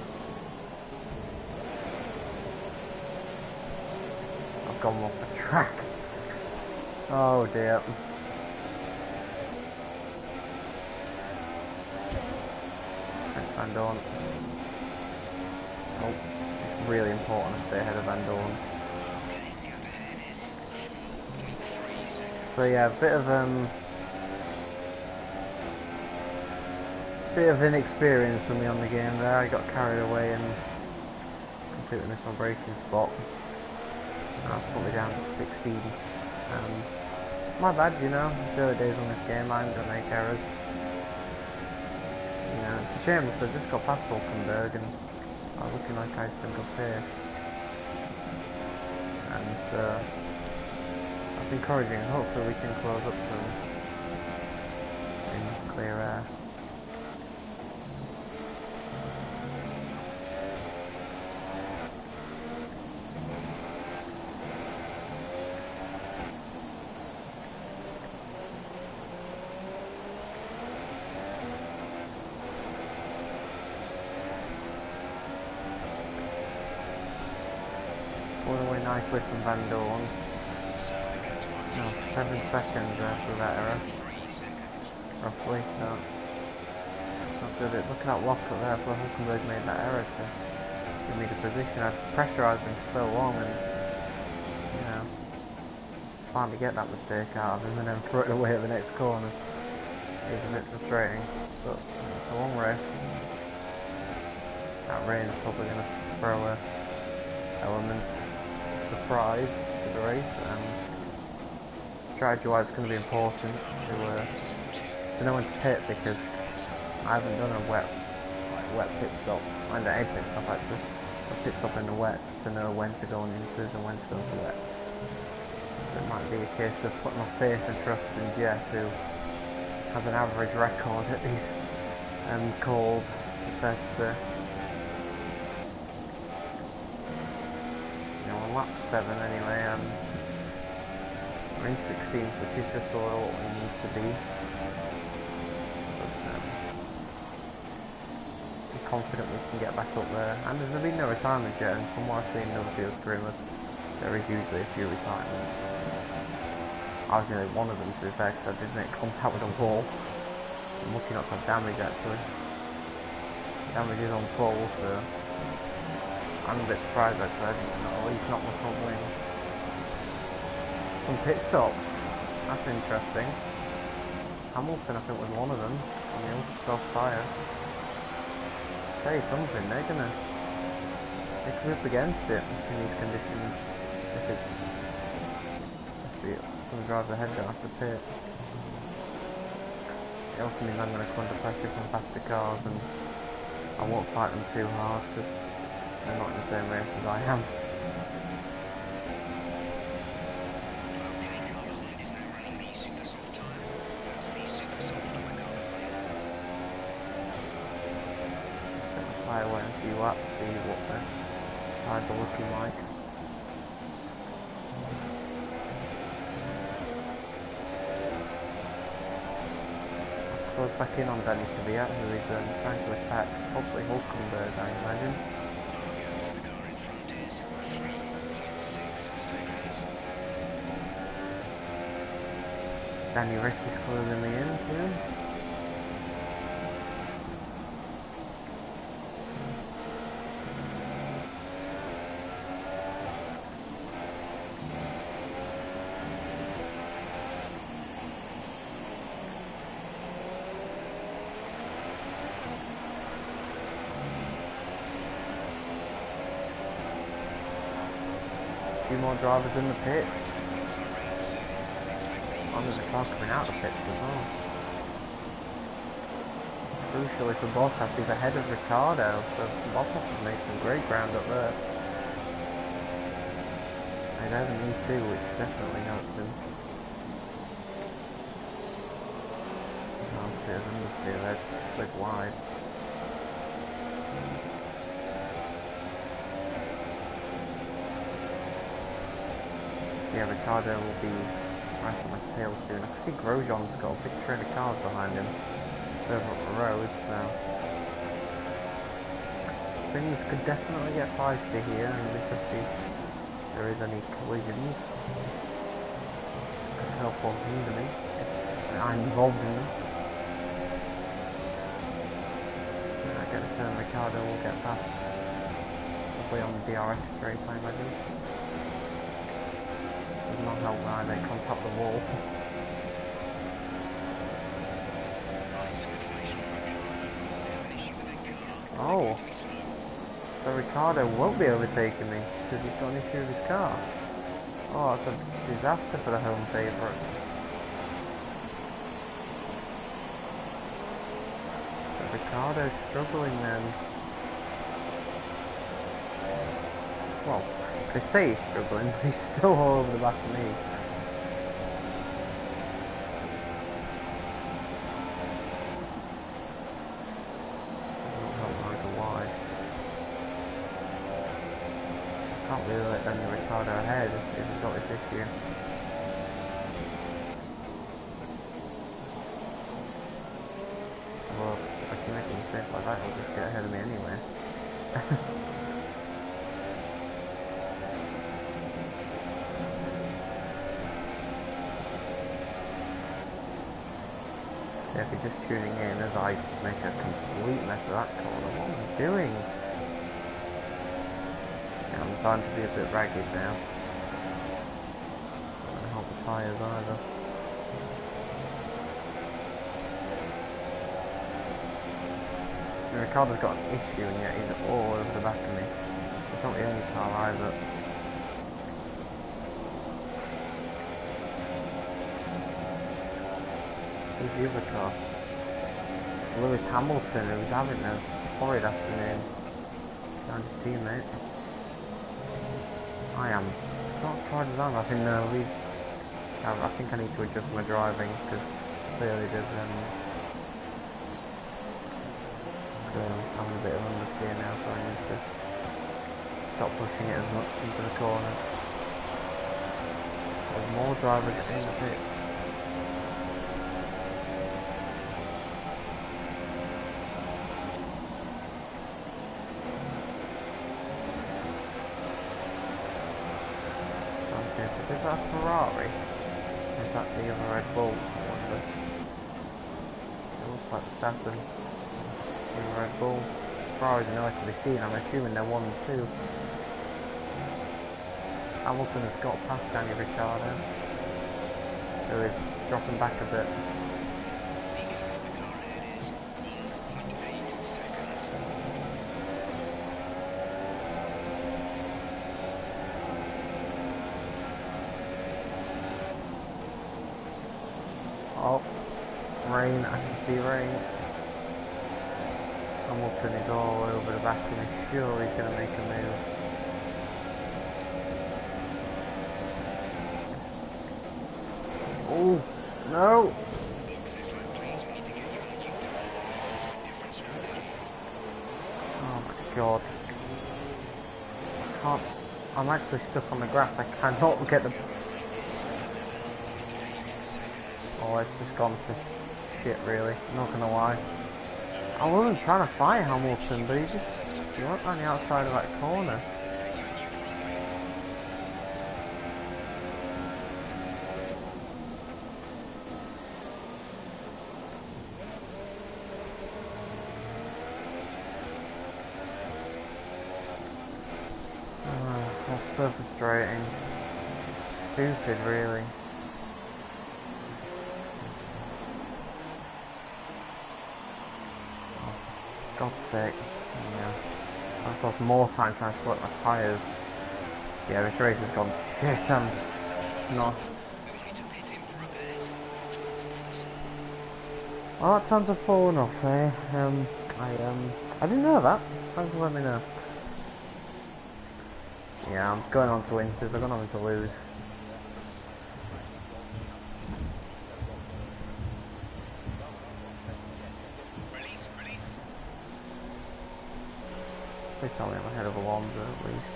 I've gone off the track. Oh dear. Thanks, Van Dorn. Oh, it's really important to stay ahead of Van Dorn. So yeah, a bit of inexperience from me on the game there. I got carried away and completely missed my braking spot. That's put me down to 16. My bad, you know. It's early days on this game. I'm gonna make errors. You know, it's a shame because I just got past Hulkenberg and I was looking like I had some good pace. And that's encouraging. Hopefully we can close up to them in clear air. Pulling away nicely from Van Dorn. No, 7 seconds after that error. Roughly, so not good. Look at that lock up there where Hulkenberg made that error to give me the position. I've pressurised him for so long and, you know, finally get that mistake out of him and then throw it away at the next corner. It's a bit frustrating, but it's a long race. That rain's probably going to throw a element of surprise to the race. Strategy-wise, it's going to be important to know when to pit because I haven't done a wet pit stop. I haven't done a pit stop actually. A pit stop in the wet to know when to go on inters and when to go to wets. So it might be a case of putting my faith and trust in Jeff, who has an average record at these calls compared to, you know, on lap 7 anyway. We're in 16th, which is just below what we need to be. But I'm confident we can get back up there. And there's been no retirements yet, and from what I've seen in other field scrimmers, there is usually a few retirements. I was nearly one of them, to be fair, because I did make contact with a wall. I'm lucky not to have damage, actually. Damage is on full, so I'm a bit surprised, actually. I didn't at least knock my front wing. Some pit stops. That's interesting. Hamilton, I think, was one of them. On the ultra soft tyre. Say something, they could be up against it in these conditions. If someone drives ahead, don't have to pit. It also means I'm going to come under pressure from faster cars, and I won't fight them too hard because they're not in the same race as I am. Fly away a few laps, see what the tyres are looking like. Close back in on Danny Kvyat, who is trying to attack hopefully Hulkenberg, I imagine. Danny Rick is closing me in too. Few more drivers in the pits. There's a car coming out of the pits as well. Crucially for Bottas, he's ahead of Ricciardo, so Bottas has made some great ground up there. And over me too, which definitely helps him. Oh, there's understeer there, just slid wide. Yeah, Ricciardo will be right on my tail soon. I can see Grosjean's got a big train of cars behind him further up the road, so things could definitely get feisty here, and we'll just see if there is any collisions. Could help or hinder me if I'm involved in them. I get a turn, Ricciardo will get past. Probably on the DRS straight, I imagine. Does not help that I make contact with the wall. Oh, so Ricciardo won't be overtaking me because he's got an issue with his car. Oh, it's a disaster for the home favourite. So Ricciardo's struggling then. Well, they say he's struggling, but he's still all over the back of me. Can't really let Daniel Ricciardo ahead if he's got this issue. Well, if I can make a mistake like that, he'll just get ahead of me anyway. Yeah, if you're just tuning in as I make a complete mess of that corner, what am I doing? I'm starting to be a bit ragged now. Not going to help the tyres either. Ricciardo's got an issue and yet he's all over the back of me. It's not the only car either. Who's the other car? Lewis Hamilton, who's having a horrid afternoon. Behind his teammate. I am not as tried as I'm having now. I think I need to adjust my driving because clearly there's having a bit of understeer now, so I need to stop pushing it as much into the corners. There's more drivers in the pit. Okay, so is that a Ferrari? Or is that the other Red Bull? I wonder. It looks like Verstappen. The Red Bull. Ferrari's nowhere to be seen. I'm assuming they're 1 and 2. Hamilton has got past Danny Ricciardo, who is dropping back a bit. Oh, rain, I can see rain. Hamilton is all over the back and he's sure he's going to make a move. Oh, no! Oh my god. I can't, I'm actually stuck on the grass, I cannot get the... Oh, it's just gone to shit really, I'm not gonna lie. I wasn't trying to fight Hamilton, but he went on the outside of that corner. That's so frustrating. Stupid, really. God's sake. Yeah. I've lost more time trying to select my tyres. Yeah, this race has gone shit. I'm not. Well, that times have fallen off, eh? I didn't know that. Thanks for letting me know. Yeah, I'm going on to winters. I've got nothing to lose. Please tell me I'm ahead of Alonso at least.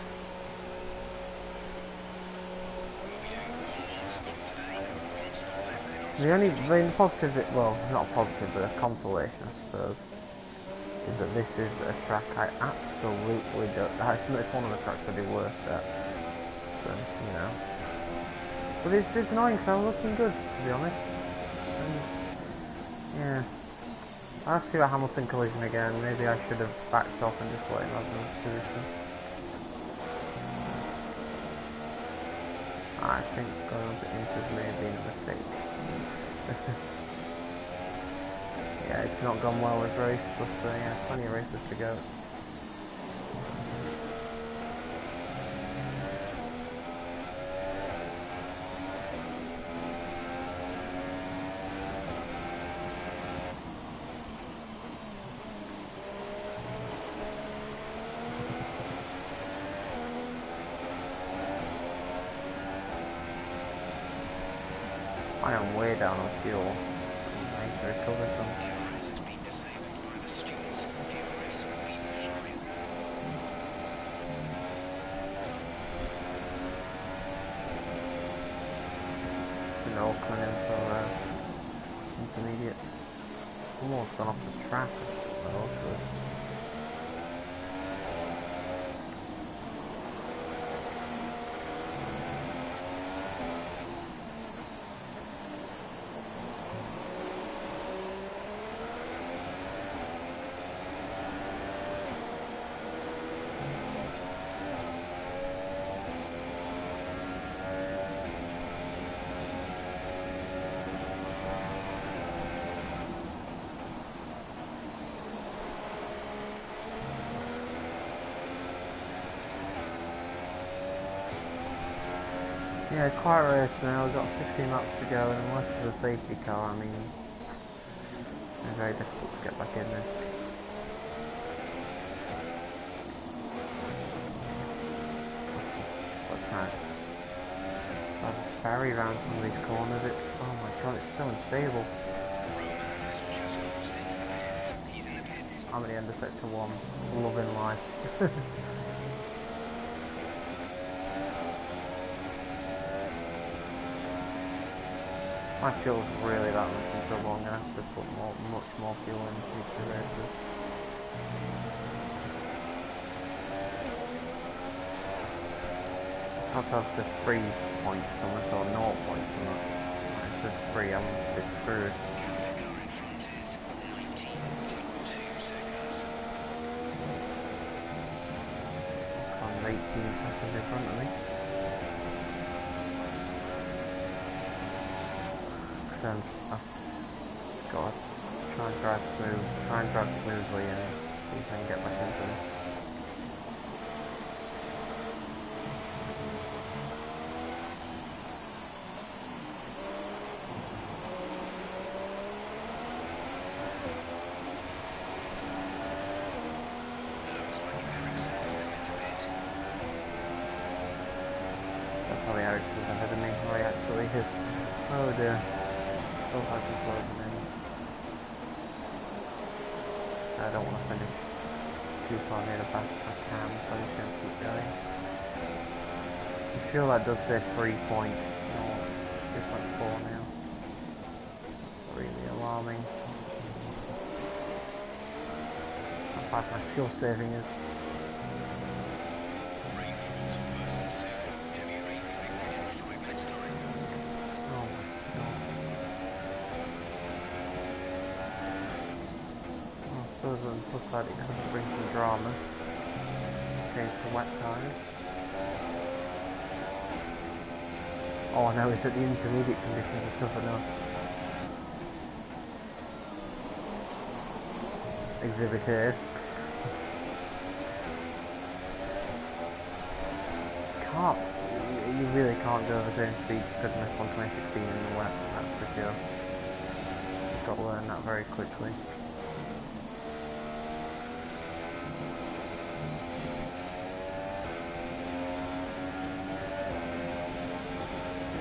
The positive, well, not positive, but a consolation, I suppose, is that this is a track I absolutely don't. It's one of the tracks I do worst at. So, you know. But it's annoying because I'm looking good, to be honest. And, yeah. I'll see about Hamilton collision again. Maybe I should have backed off and just let him have the position. I think going on to Inters may have been a mistake. Yeah, it's not gone well this race, but yeah, plenty of races to go. I am way down on fuel. I need to recover some. Been all coming in for intermediates. Someone's gone off the track. Also. Yeah, quite a race now. We've got 16 laps to go, and unless there's a safety car, I mean, it's very difficult to get back in this. What track? I've ferry around some of these corners. Oh my god, it's so unstable. I'm at the end of sector 1, loving life. My fuel's really that much in trouble. I'm gonna have to put much more fuel in future races. I have to have just 3 points somewhere, or 0 points somewhere. It's just 3, I'm a bit screwed. I'm 18 seconds in front of me. God, try and drive smoothly and see if I can get back into this. That's how the Ericsson's ahead of me, or he actually is. Oh dear. I can close them in. I don't want to finish too far near the back if I can, so I'm just going to keep going. I'm sure that does say 3 points, no, 3.4 now. Really alarming. How bad my fuel saving is. Plus side it could bring some drama. Change to wet tyres. Oh, I know it's that the intermediate conditions are tough enough. Exhibit A. You really can't go the same speed you could in F1 2016 in the wet, that's for sure. You've got to learn that very quickly.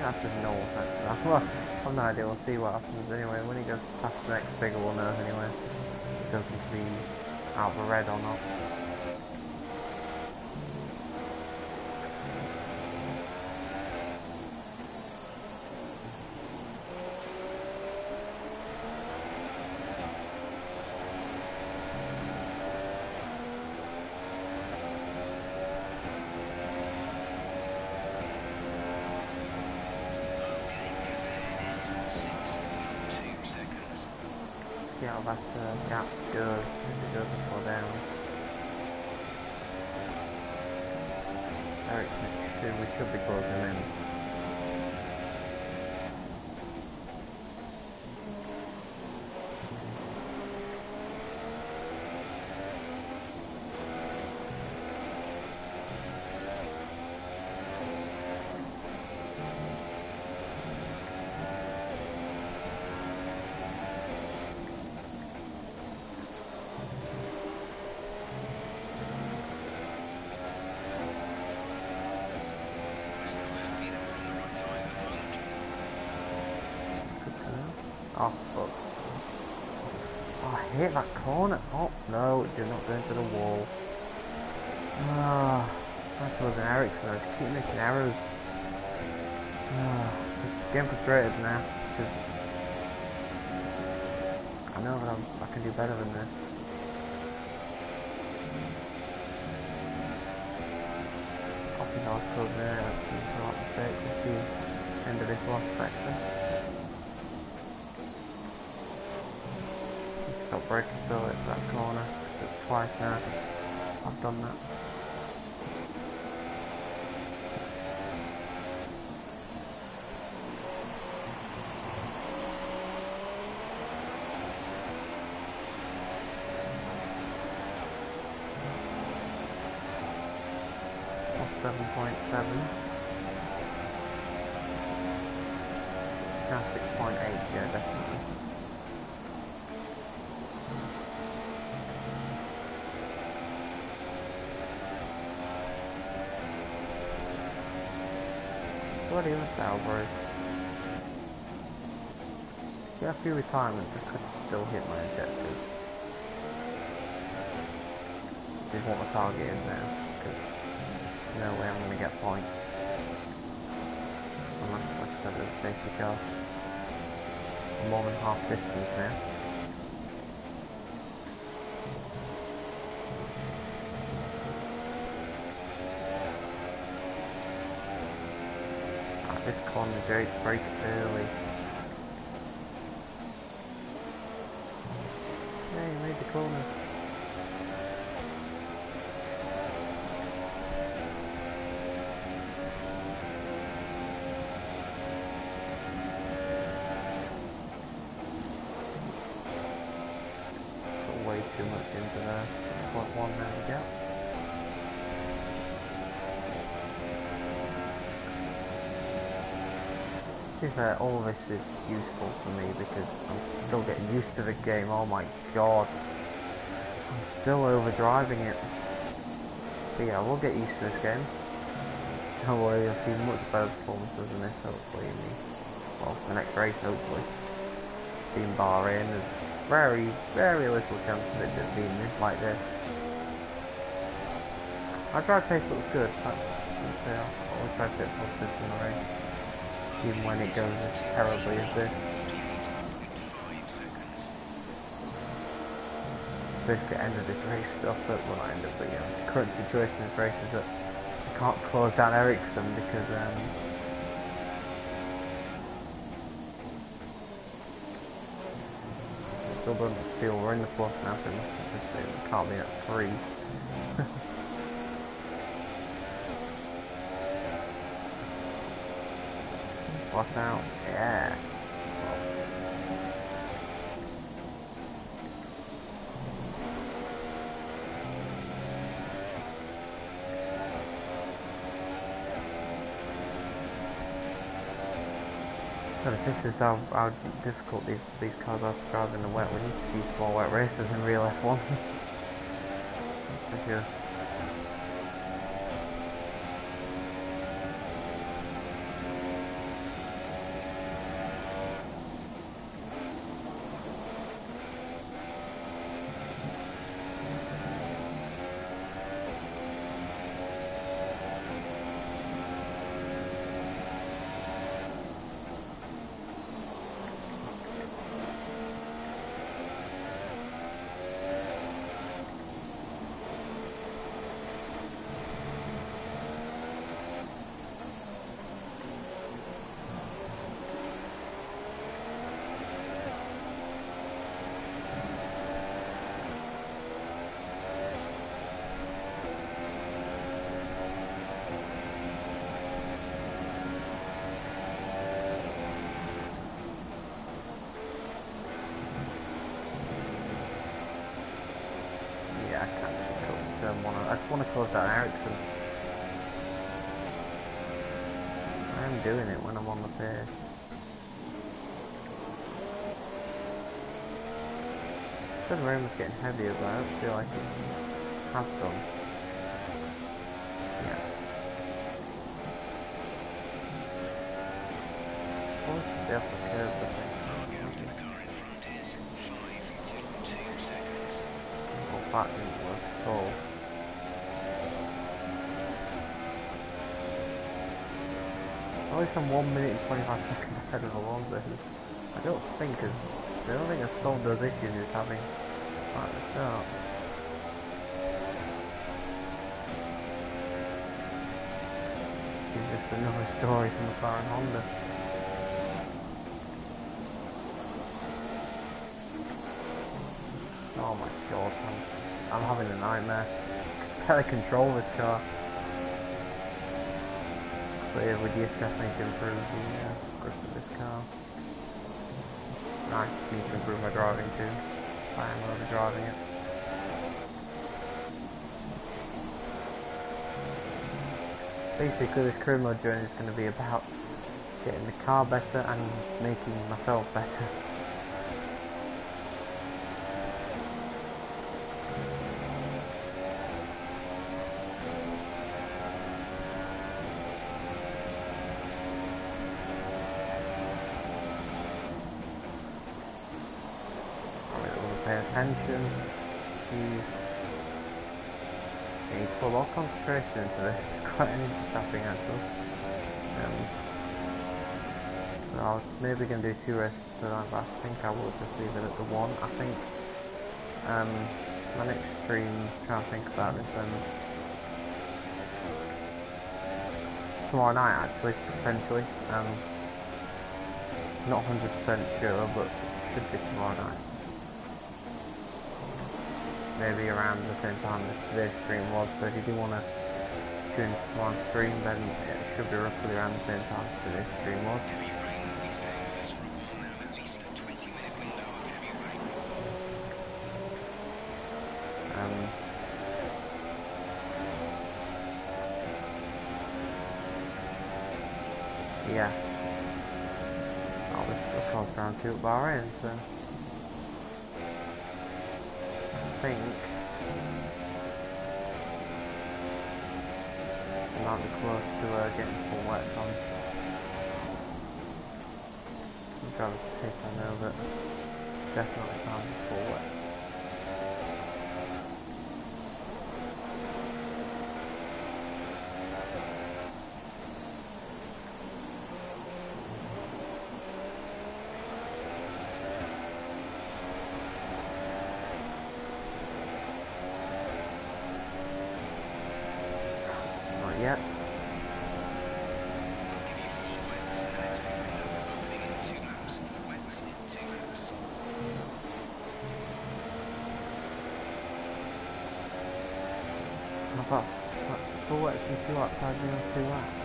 That's just no effect. I've no idea, we'll see what happens anyway. When he goes past the next figure we'll know anyway. If it doesn't be out of the red or not. See how that gap goes, if it goes up or down. Ericsson, we should be closing in. Oh, fuck. Oh, I hate that corner. Oh, no, do not go into the wall. Ah, that was an Ericsson. I just keep making errors. Just getting frustrated now, because I know that I can do better than this. I think I was closing in Ericsson for that mistake. We'll see the end of this last sector. Stop braking till it's that corner, because it's twice now I've done that. Plus 7.7. Now 6.8, yeah, definitely. Bloody other Salvos. Get a few retirements, I could still hit my objective. is what my target is now, because no way I'm going to get points. Unless, like I said, there's a safety car. I'm more than half distance now. At this corner, Jake, brake early. Yeah, he made the corner. Way too much into there. 6.1 there we go. To be fair, all this is useful for me because I'm still getting used to the game. Oh my god. I'm still overdriving it. But yeah, we'll get used to this game. Don't worry, you'll see much better performances in this hopefully. Well, the next race hopefully. Being Bahrain, there's very, very little chance of it being like this. Our drive pace looks good. That's I always try to get positive from the race, even when it goes as terribly as this. Basically, end of this race, also well, not end of, but the current situation in this race is that I can't close down Ericsson because still doesn't feel we're in the plus now, so it can't be at 3. Flat out, yeah. But if this is how difficult these cars are to drive in the wet, we need to see small wet races in real F1. For sure. I just want to close down Ericsson. I am doing it when I'm on the pace. The rain was getting heavier, but I don't feel like it has done. Yeah. What was the upper curve, I think? Oh, that didn't work at all. At least I'm 1 minute and 25 seconds ahead of Alonso. I don't think I've solved those issues he's having right at the start. This is just another story from McLaren Honda. Oh my god, I'm having a nightmare. How to control this car. But yeah, we definitely need to improve the grip of this car. I need to improve my driving too. I am over driving it. Basically, this career mode journey is going to be about getting the car better and making myself better. Pay attention. Jeez. You need to put a lot of concentration into this. It's quite an interesting actually. So I was maybe going to do 2 races tonight, but I think I will just leave it at the 1. I think my next stream, trying to think about this, tomorrow night actually, potentially. Not 100% sure, but should be tomorrow night. Maybe around the same time that today's stream was, so if you do want to tune into tomorrow's stream, then it should be roughly around the same time as today's stream was. Yeah. I'll be of course round 2 at Bahrain, so I think I might be close to getting full wets on. Driver's pit, I know, but definitely time for full wet. Yet. How about that's 4 wets and 2 outside doing 2 laps?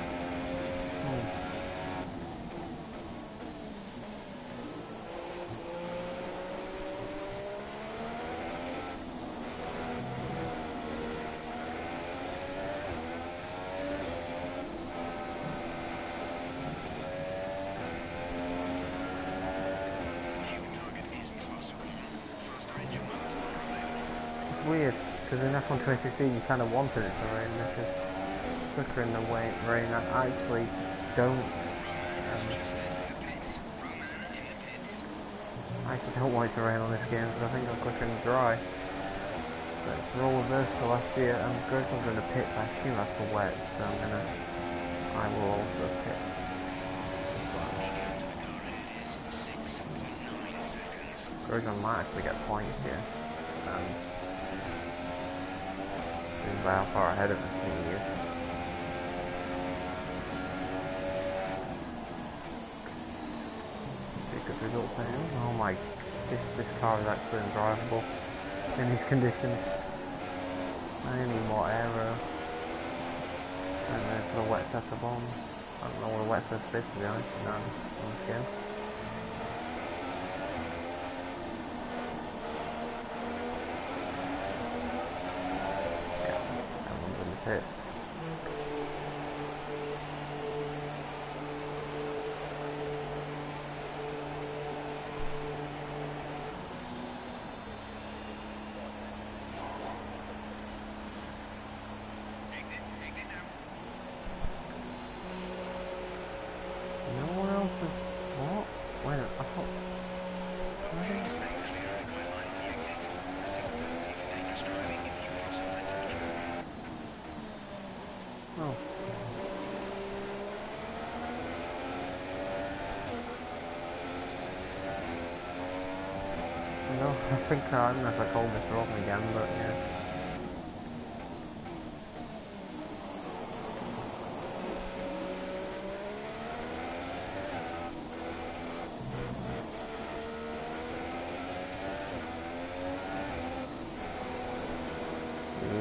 It's weird, because in F1 2016 you kind of wanted it to rain because it's quicker in the rain. I actually don't. I actually don't want it to rain on this game because I think I'm quicker in the dry. So it's role reversed to last year. Grossman's in the pits. I assume that's for wet, so I will also pit. Grosjean might actually get points here. By how far ahead of him he is. Pretty good result for him. Oh my, this car is actually undrivable in these conditions. I need more aero. I don't know if the wet setup on. I don't know what a wet setup is, to be honest, on this game. Pits. Exit now. No one else is. What? Wait a minute, I thought. Okay, stay clear of my line on the exit. Signal for dangerous driving if you cross off into the track. Oh. No, I think I don't know if I called this wrong again, but yeah.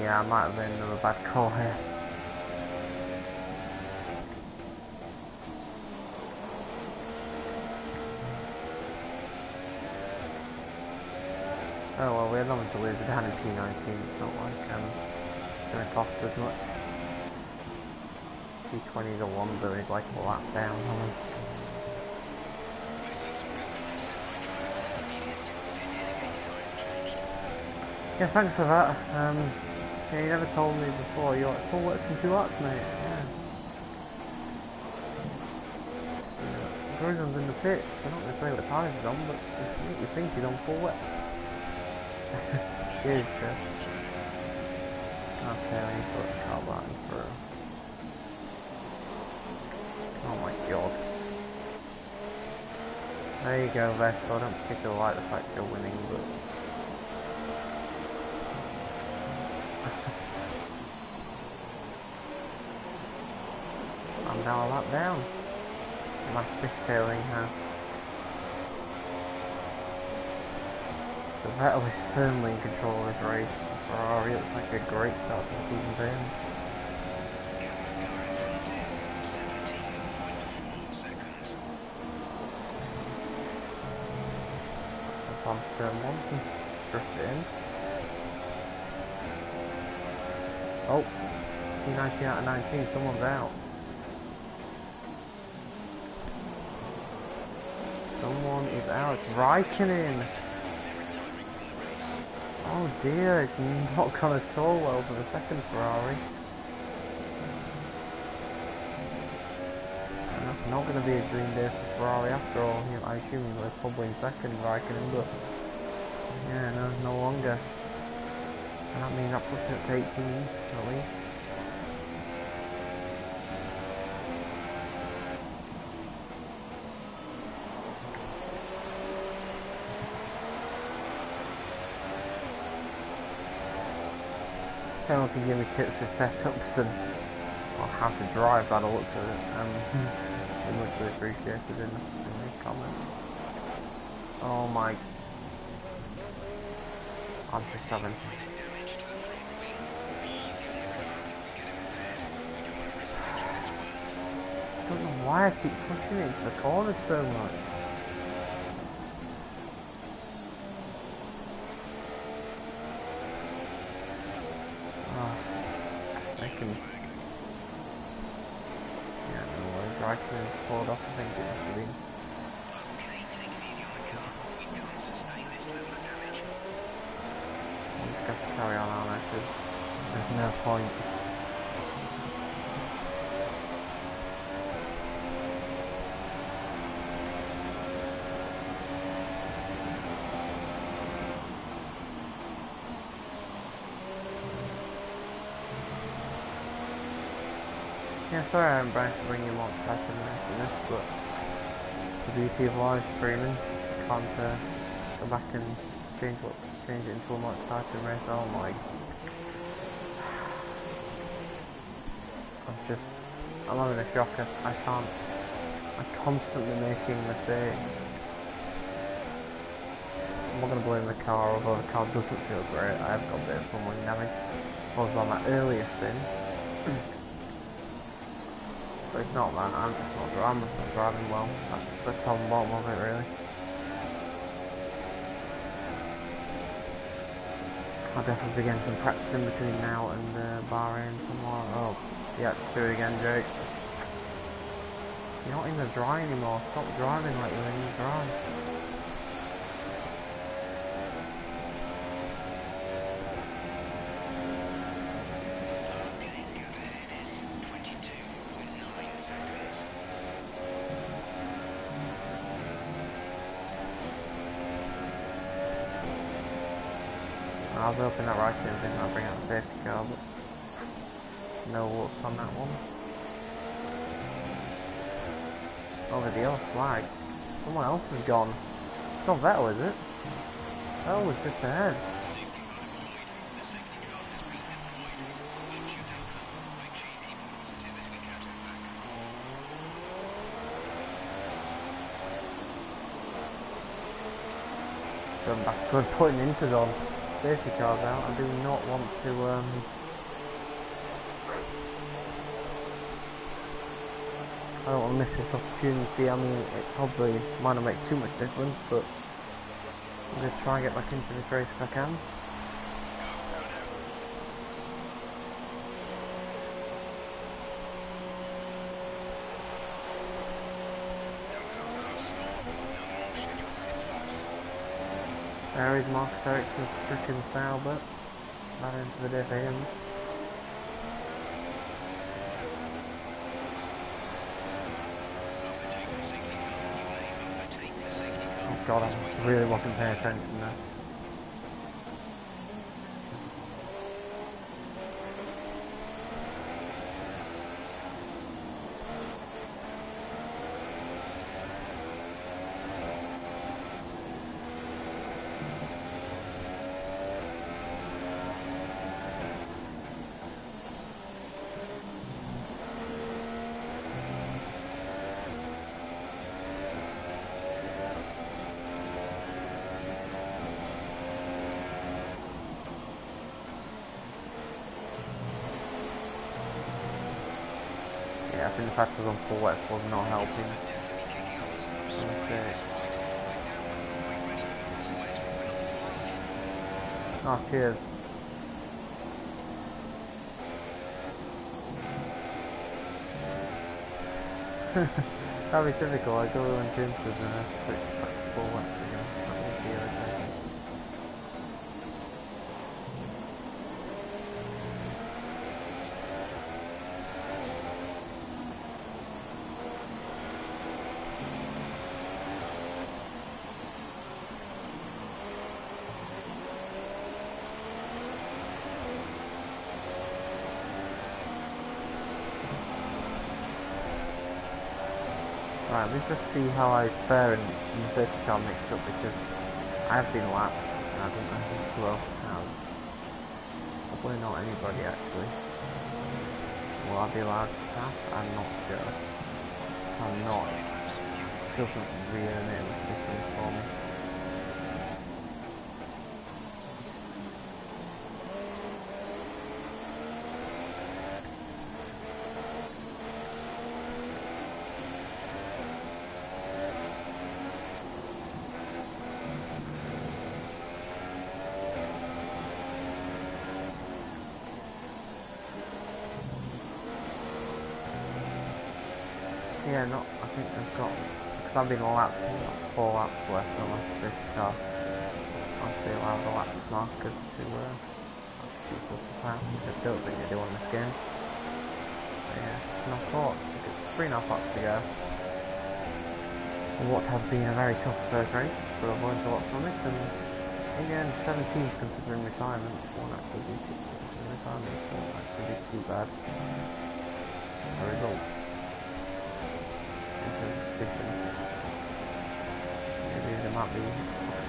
Yeah, I might have been another bad call here. Oh well, we had nothing to lose. We're down in P19. It's not like it's going to cost as much. P20 is a Wonder is like a lap down on us. Yeah, thanks for that. Yeah, you never told me before. You're like, full wets and 2 laps, mate. Yeah. Grosjean's in the pits. We're not going to say what tyres he's on, but you think he's on full wets. Cheers, Jeff. Okay, I need to let the car back through. Oh my god. There you go, Vettel. I don't particularly like the fact you're winning, but... I'm now a lap down. My fishtailing house. So Vettel is firmly in control of this race. Ferrari looks like a great start to the season for him. Up on turn 1, drift it in. Oh, P19 out of 19, someone's out. Someone is out, it's Raikkonen! Oh dear, it's not gone at all well for the second Ferrari. And that's not going to be a dream day for Ferrari after all. You know, I assume they're probably in second, Raikkonen, but yeah, no longer. And that means that puts me up to 18 at least. If anyone can give me tips for setups and or how to drive by the looks of it, be muchly appreciated in the comments. Oh my... I'm just having... I don't know why I keep pushing it into the corners so much. I can... Yeah, no worries. Raikkonen's pulled off, I think it must have been. Okay, take it easy on the car. We can't sustain this level of damage. I'm just going to carry on, aren't I? Because there's no point. Yeah, sorry I'm trying to bring you more excitement in this, but it's the beauty of live streaming. You can't go back and change it into a more exciting race. Oh my! I'm having a shocker. I'm constantly making mistakes. I'm not going to blame the car, although the car doesn't feel great. I've got a bit of fun with damage. I was on that earlier spin. But it's not that, I'm just not driving well. That's the top and bottom of it, really. I'll definitely begin some practicing between now and Bahrain tomorrow. Oh, yeah, just do it again, Jake. You're not in the dry anymore. Stop driving like you're in the dry. I was hoping that Raikkonen didn't might bring out the safety car, but no luck on that one. Over the yellow flag. Someone else has gone. It's not Vettel, is it? Vettel was just ahead. Going back, good putting into on. Safety cars out. I do not want to I don't want to miss this opportunity. I mean, it probably might not make too much difference, but I'm going to try and get back into this race if I can. There is Marcus Ericsson stricken Sauber. That into the day for him. Oh god, I really wasn't paying attention there. think the fact I was on full wets was not helping. Oh, cheers. That'd be typical. I go on gyms and then I switch back to full wets again. That would be irritating. Right, let me just see how I fare in the safety car mix-up because I've been lapped and I don't know who else has. Probably not anybody actually. Will I be allowed to pass? I'm not sure. I'm not. Doesn't really make much difference for me. Yeah, no, I think I've got, because I've been lapped, I've got 4 laps left on my safety car. I'll still allow the lap markers to people to pass, which I don't think they do on this game. But yeah, and I thought, it's 3.5 laps to go. And what has been a very tough first race, but I've learned a lot from it, and in the end, 17th considering retirement, won't actually be considering retirement, won't actually be too bad a result. Position. Maybe there might be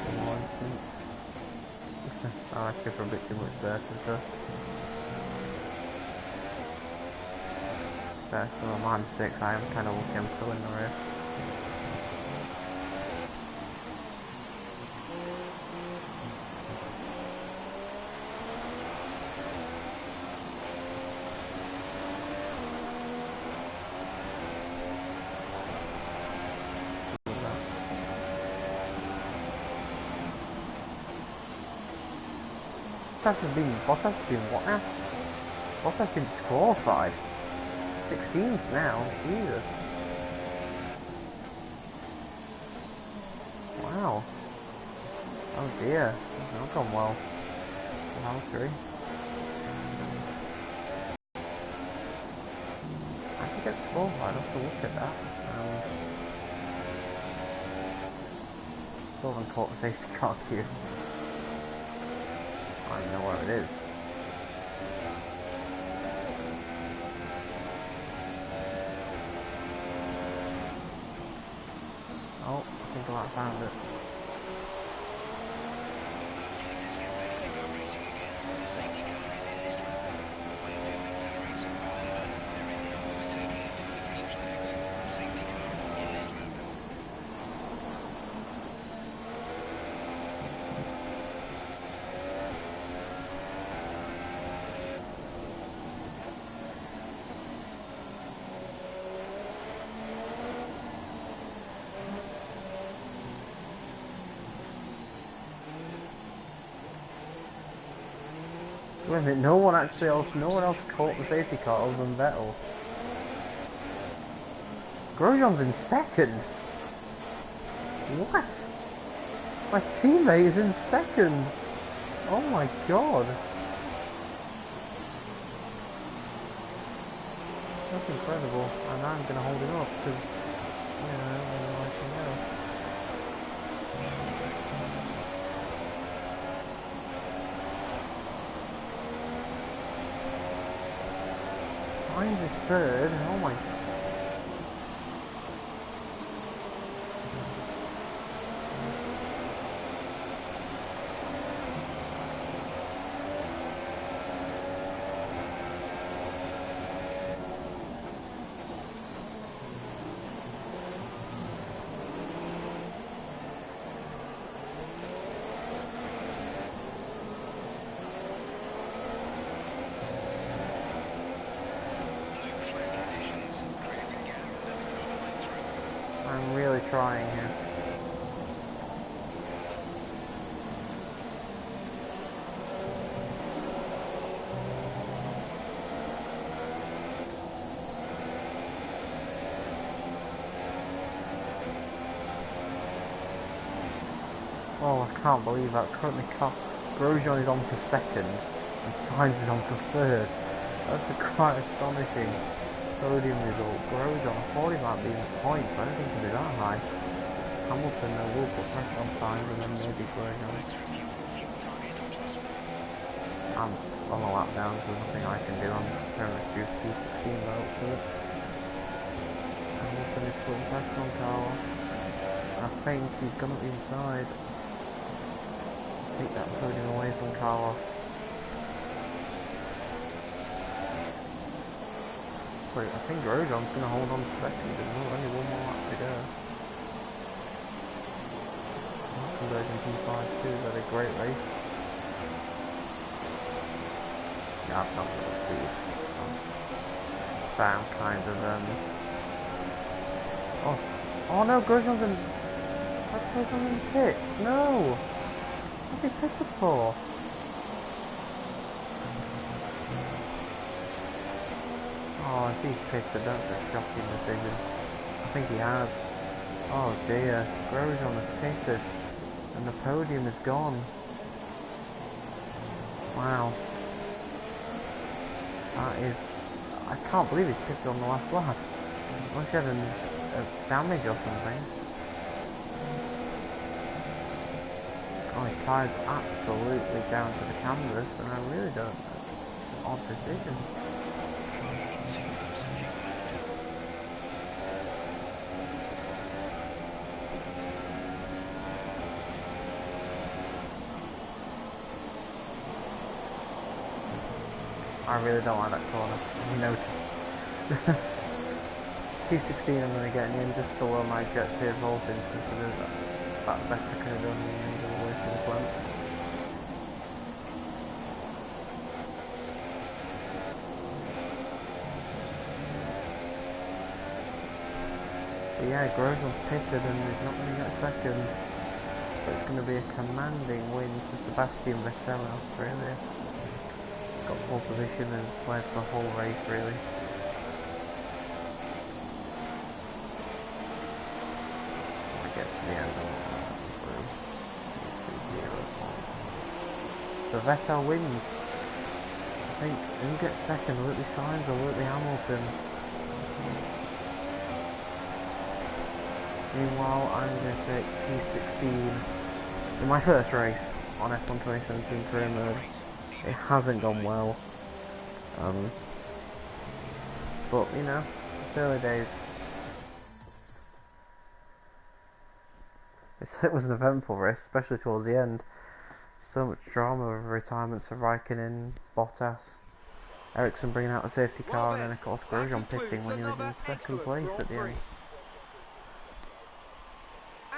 some more instance. I'm asking for a bit too much there to go. That's some of my mistakes. I am kind of lucky I'm still in the race. Bottas has been what now? Bottas has been disqualified. 16th now, Jesus. Wow. Oh dear, it's not gone well. Valkyrie. I think it's disqualified, I'll have to look at that. Still haven't caught the safety car queue. I don't even know where it is. Oh, I think I found it. Wait a minute, no one else caught the safety car other than Vettel. Grosjean's in second? What? My teammate is in second! Oh my god! That's incredible, and I'm gonna hold him up because, you know, I can go. Sainz is third. Oh my. Oh, I can't believe that. Currently, Grosjean is on for second, and Sainz is on for third. That's a quite astonishing podium result. Grosjean, I thought he might be in the point, but I don't think he'll be that high. Hamilton will put pressure on Sainz, and then maybe Grosjean. I'm on a lap down, so there's nothing I can do. I'm very much due P16 vote to it. Hamilton is putting pressure on Carlos. I think he's gone up the inside. Take that podium away from Carlos. Wait, I think Grosjean's going to hold on to second. There's only one more lap to go. Converging P5 too. Had a great race. Yeah, I've not got the speed. Found kind of Oh no, Grosjean's in. Grosjean's in pits. No. What's he pitted for? Oh, if he's pitted, that's a shocking decision. I think he has. Oh dear, Grosjean has pitted, and the podium is gone. Wow. That is... I can't believe he's pitted on the last lap. Unless he had a damage or something. Oh, his tyre's absolutely down to the canvas, and I really don't know. It's an odd decision. I really don't like that corner. You noticed. P16 I'm going to get in the end just below my jet tier voltage, considering that's about the best I could have done in the end of the way to the plant. But yeah, Grosjean's pitted and he's not going to get second. But it's going to be a commanding win for Sebastian Vettel in Australia. Got pole position and has led the whole race really. Get to the end of so Vettel wins. I think who gets second? Will it be Sainz or will it be Hamilton? Meanwhile, I'm going to take P16 in my first race on F1 2017 career mode. It hasn't gone well, but you know, it's early days. It was an eventful race, especially towards the end. So much drama with retirements of Raikkonen, Bottas, Ericsson bringing out the safety car, and then of course Grosjean pitting when he was in second place at the end.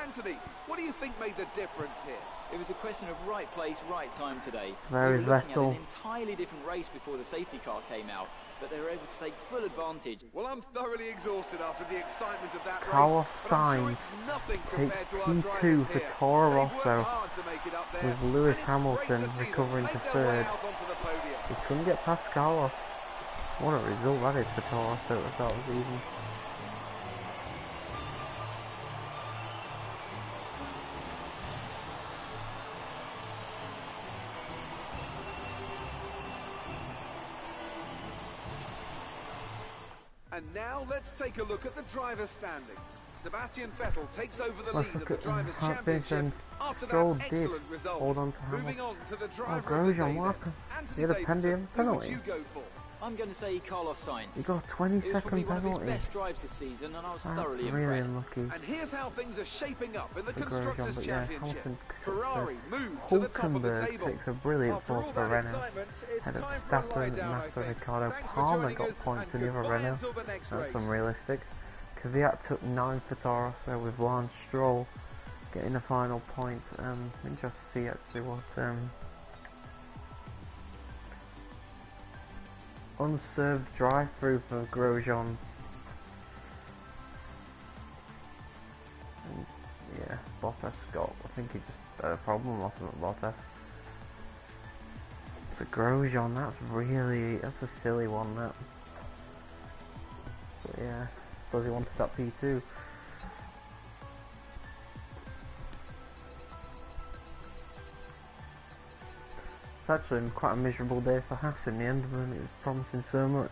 Anthony, what do you think made the difference here? It was a question of right place, right time today. There is we were looking Vettel. at an entirely different race before the safety car came out, but they were able to take full advantage. Well, I'm thoroughly exhausted after the excitement of that Carlos race, but I'm sure Sainz it's nothing takes compared to our P2 drivers for here. Toro They've worked Rosso, hard to make it up there, with Lewis and it's Hamilton great to see them recovering to make their way third. out onto the podium. He couldn't get past Carlos. What a result that is for Toro Rosso at the start of the season. And now let's take a look at the driver's standings. Sebastian Vettel takes over the Let's lead look of the at Drivers' Hartfish Championship and after Stroll that did excellent result. hold on to Moving Hamilton. on to the Oh, driver of the Grosjean, day what then. happened? Anthony He had a Davidson, penalty. who would Penalty. you go for? I'm going to say Carlos Sainz. He got a It was 20-second probably one of his penalty. best drives this season, and I was That's thoroughly really impressed. unlucky. And here's how things are shaping up in the for Constructors' Grosjean, but yeah, Championship. Hamilton Ferrari moved to the top of the Hulkenberg table. takes a brilliant After fall all for that Renault. excitement, it's Had time a for a lie Verstappen, down, I Massa, think. Ricciardo, Thanks for Palmer joining got us, points in and the other goodbye Renault. until the next That's race. unrealistic. Kvyat took 9 for Toro Rosso with Lance Stroll getting the final point. Interesting to see actually what unserved drive-through for Grosjean. And yeah, Bottas got, I think he just had a problem or something, Bottas. So Grosjean, that's a silly one, that. But yeah, I suppose he wanted that P2. actually quite a miserable day for Haas in the end, when it was promising so much.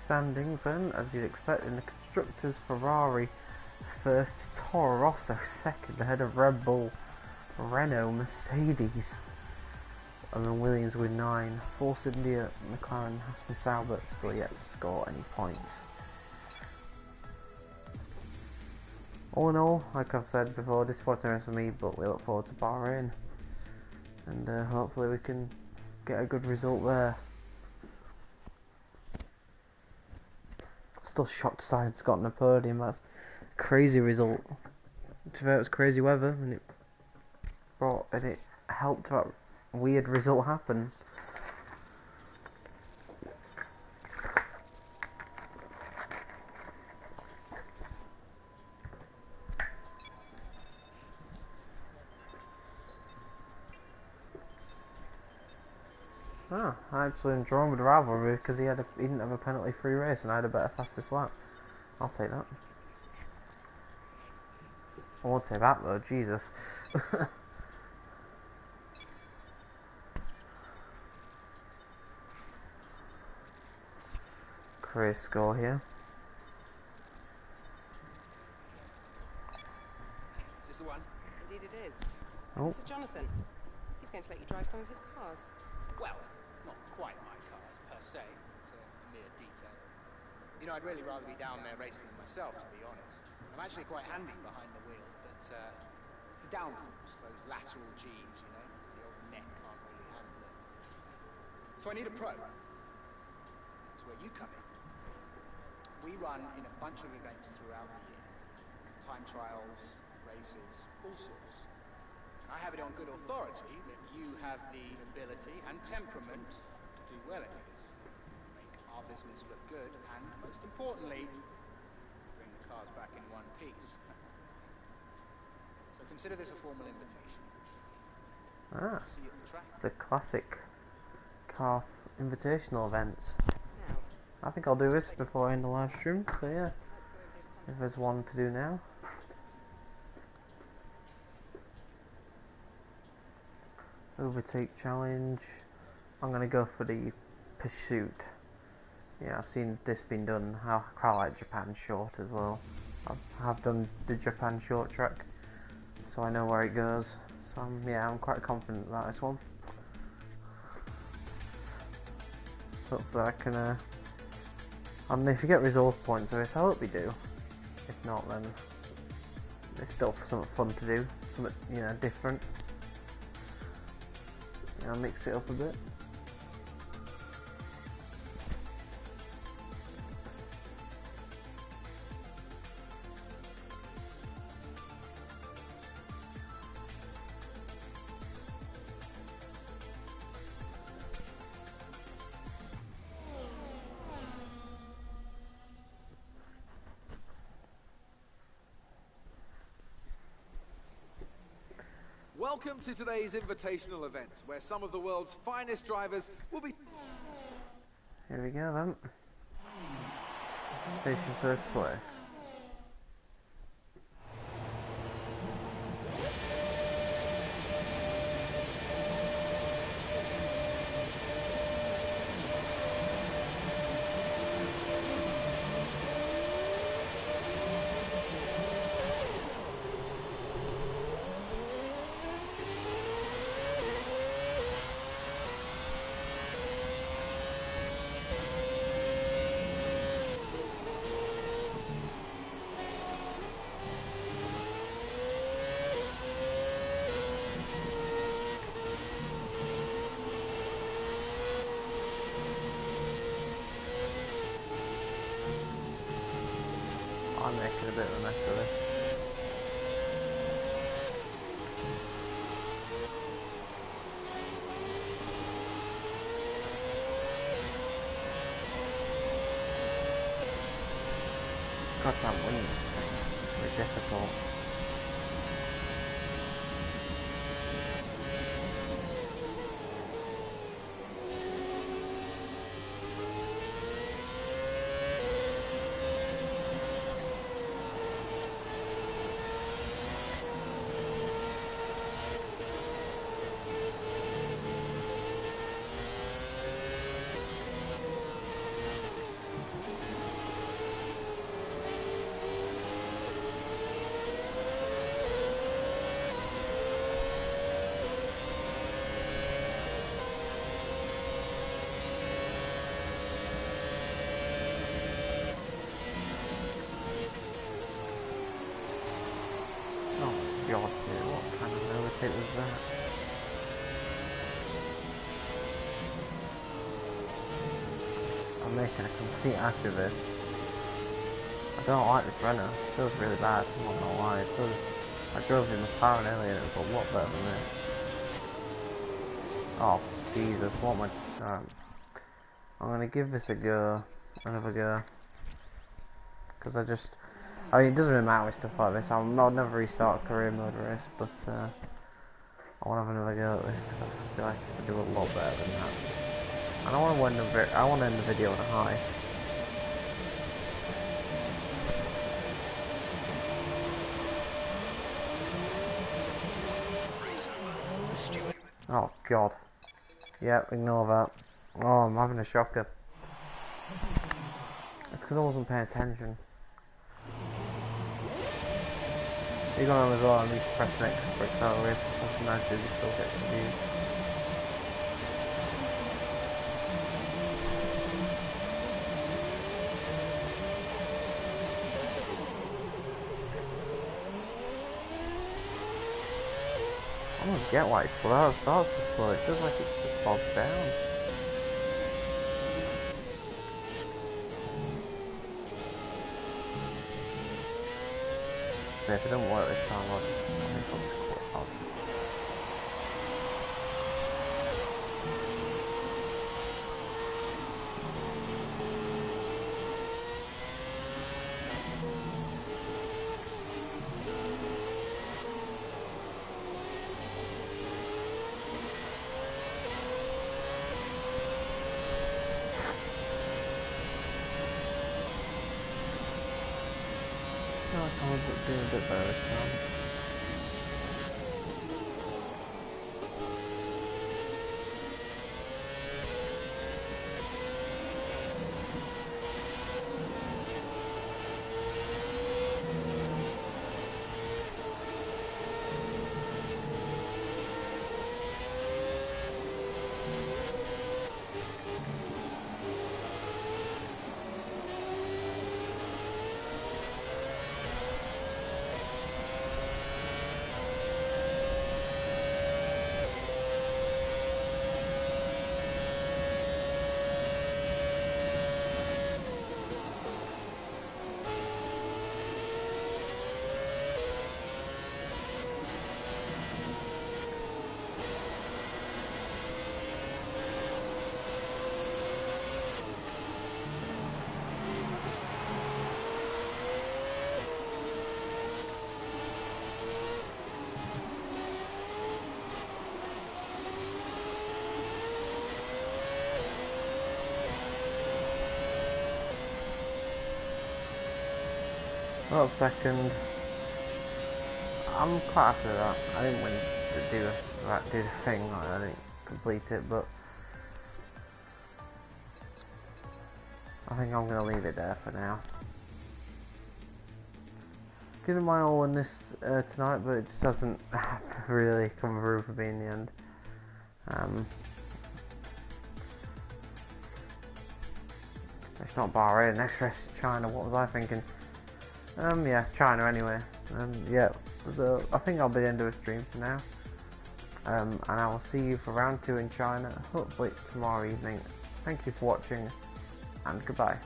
Standings then, as you'd expect, in the Constructors, Ferrari first, Toro Rosso second, ahead of Red Bull, Renault, Mercedes, and then Williams with 9. Force India, McLaren, Haas and Sauber still yet to score any points. All in all, like I've said before, disappointing race for me, but we look forward to Bahrain, and hopefully we can get a good result there. Still shocked Sainz got on the podium. That's a crazy result. To be fair, it was crazy weather, and it helped that weird result happen. I actually enjoyed the rivalry because he didn't have a penalty-free race, and I had a better, fastest lap. I'll take that. I won't take that though, Jesus. Crazy score here. Is this the one? Indeed it is. Oh. This is Jonathan. He's going to let you drive some of his cars. Well, not quite my cars per se. It's a mere detail. You know, I'd really rather be down there racing them myself, to be honest. I'm actually quite handy behind the wheel, but it's the downforce, those lateral G's, you know. The old neck can't really handle it. So I need a pro. That's where you come in. We run in a bunch of events throughout the year. Time trials, races, all sorts. I have it on good authority that you have the ability and temperament to do well at this, make our business look good, and most importantly, bring the cars back in one piece. So consider this a formal invitation. See you at the track. It's a classic car invitational event. Now, I think I'll do this before I end the live stream, so yeah, if there's one to do now. Overtake challenge. I'm gonna go for the pursuit. Yeah, I've seen this being done. I quite like Japan short as well. I have done the Japan short track, so I know where it goes. So I'm quite confident about this one. Hopefully I can. And if you get resource points for this, I hope you do. If not, then it's still something fun to do, something different. I'll mix it up a bit. Welcome to today's invitational event, where some of the world's finest drivers will be... Here we go then. Finishing first place. I'm making a bit of a mess of this. God, that wind is very difficult. it was that. I'm making a complete ass of this. I don't like this Renault. It feels really bad. I'm not gonna lie. It feels, I drove in McLaren earlier and it was a lot better than this. Oh Jesus! What am I? I'm gonna give this a go. Another go. Because I mean, it doesn't really matter with stuff like this. I'll never restart a career mode race, but I want to have another go at this because I feel like I could do a lot better than that. And I want to end the video on a high. Oh God. Yep, ignore that. Oh, I'm having a shocker. It's because I wasn't paying attention. You're going on as well, I need to press next for accelerate. Sometimes you still get confused. I don't get why it starts so slow. It feels like it just bogs down. So if it doesn't work this time, I'll just quit. Someone's doing a bit better this time. Well, second. I'm quite happy with that. I didn't win to do the thing, like, I didn't complete it, but I think I'm going to leave it there for now. Given my all in this tonight, but it just doesn't really come through for me in the end. It's not Bahrain, next race is China. What was I thinking? Yeah, China anyway. Yeah, so I think I'll be the end of the stream for now. And I will see you for round 2 in China, hopefully tomorrow evening. Thank you for watching, and goodbye.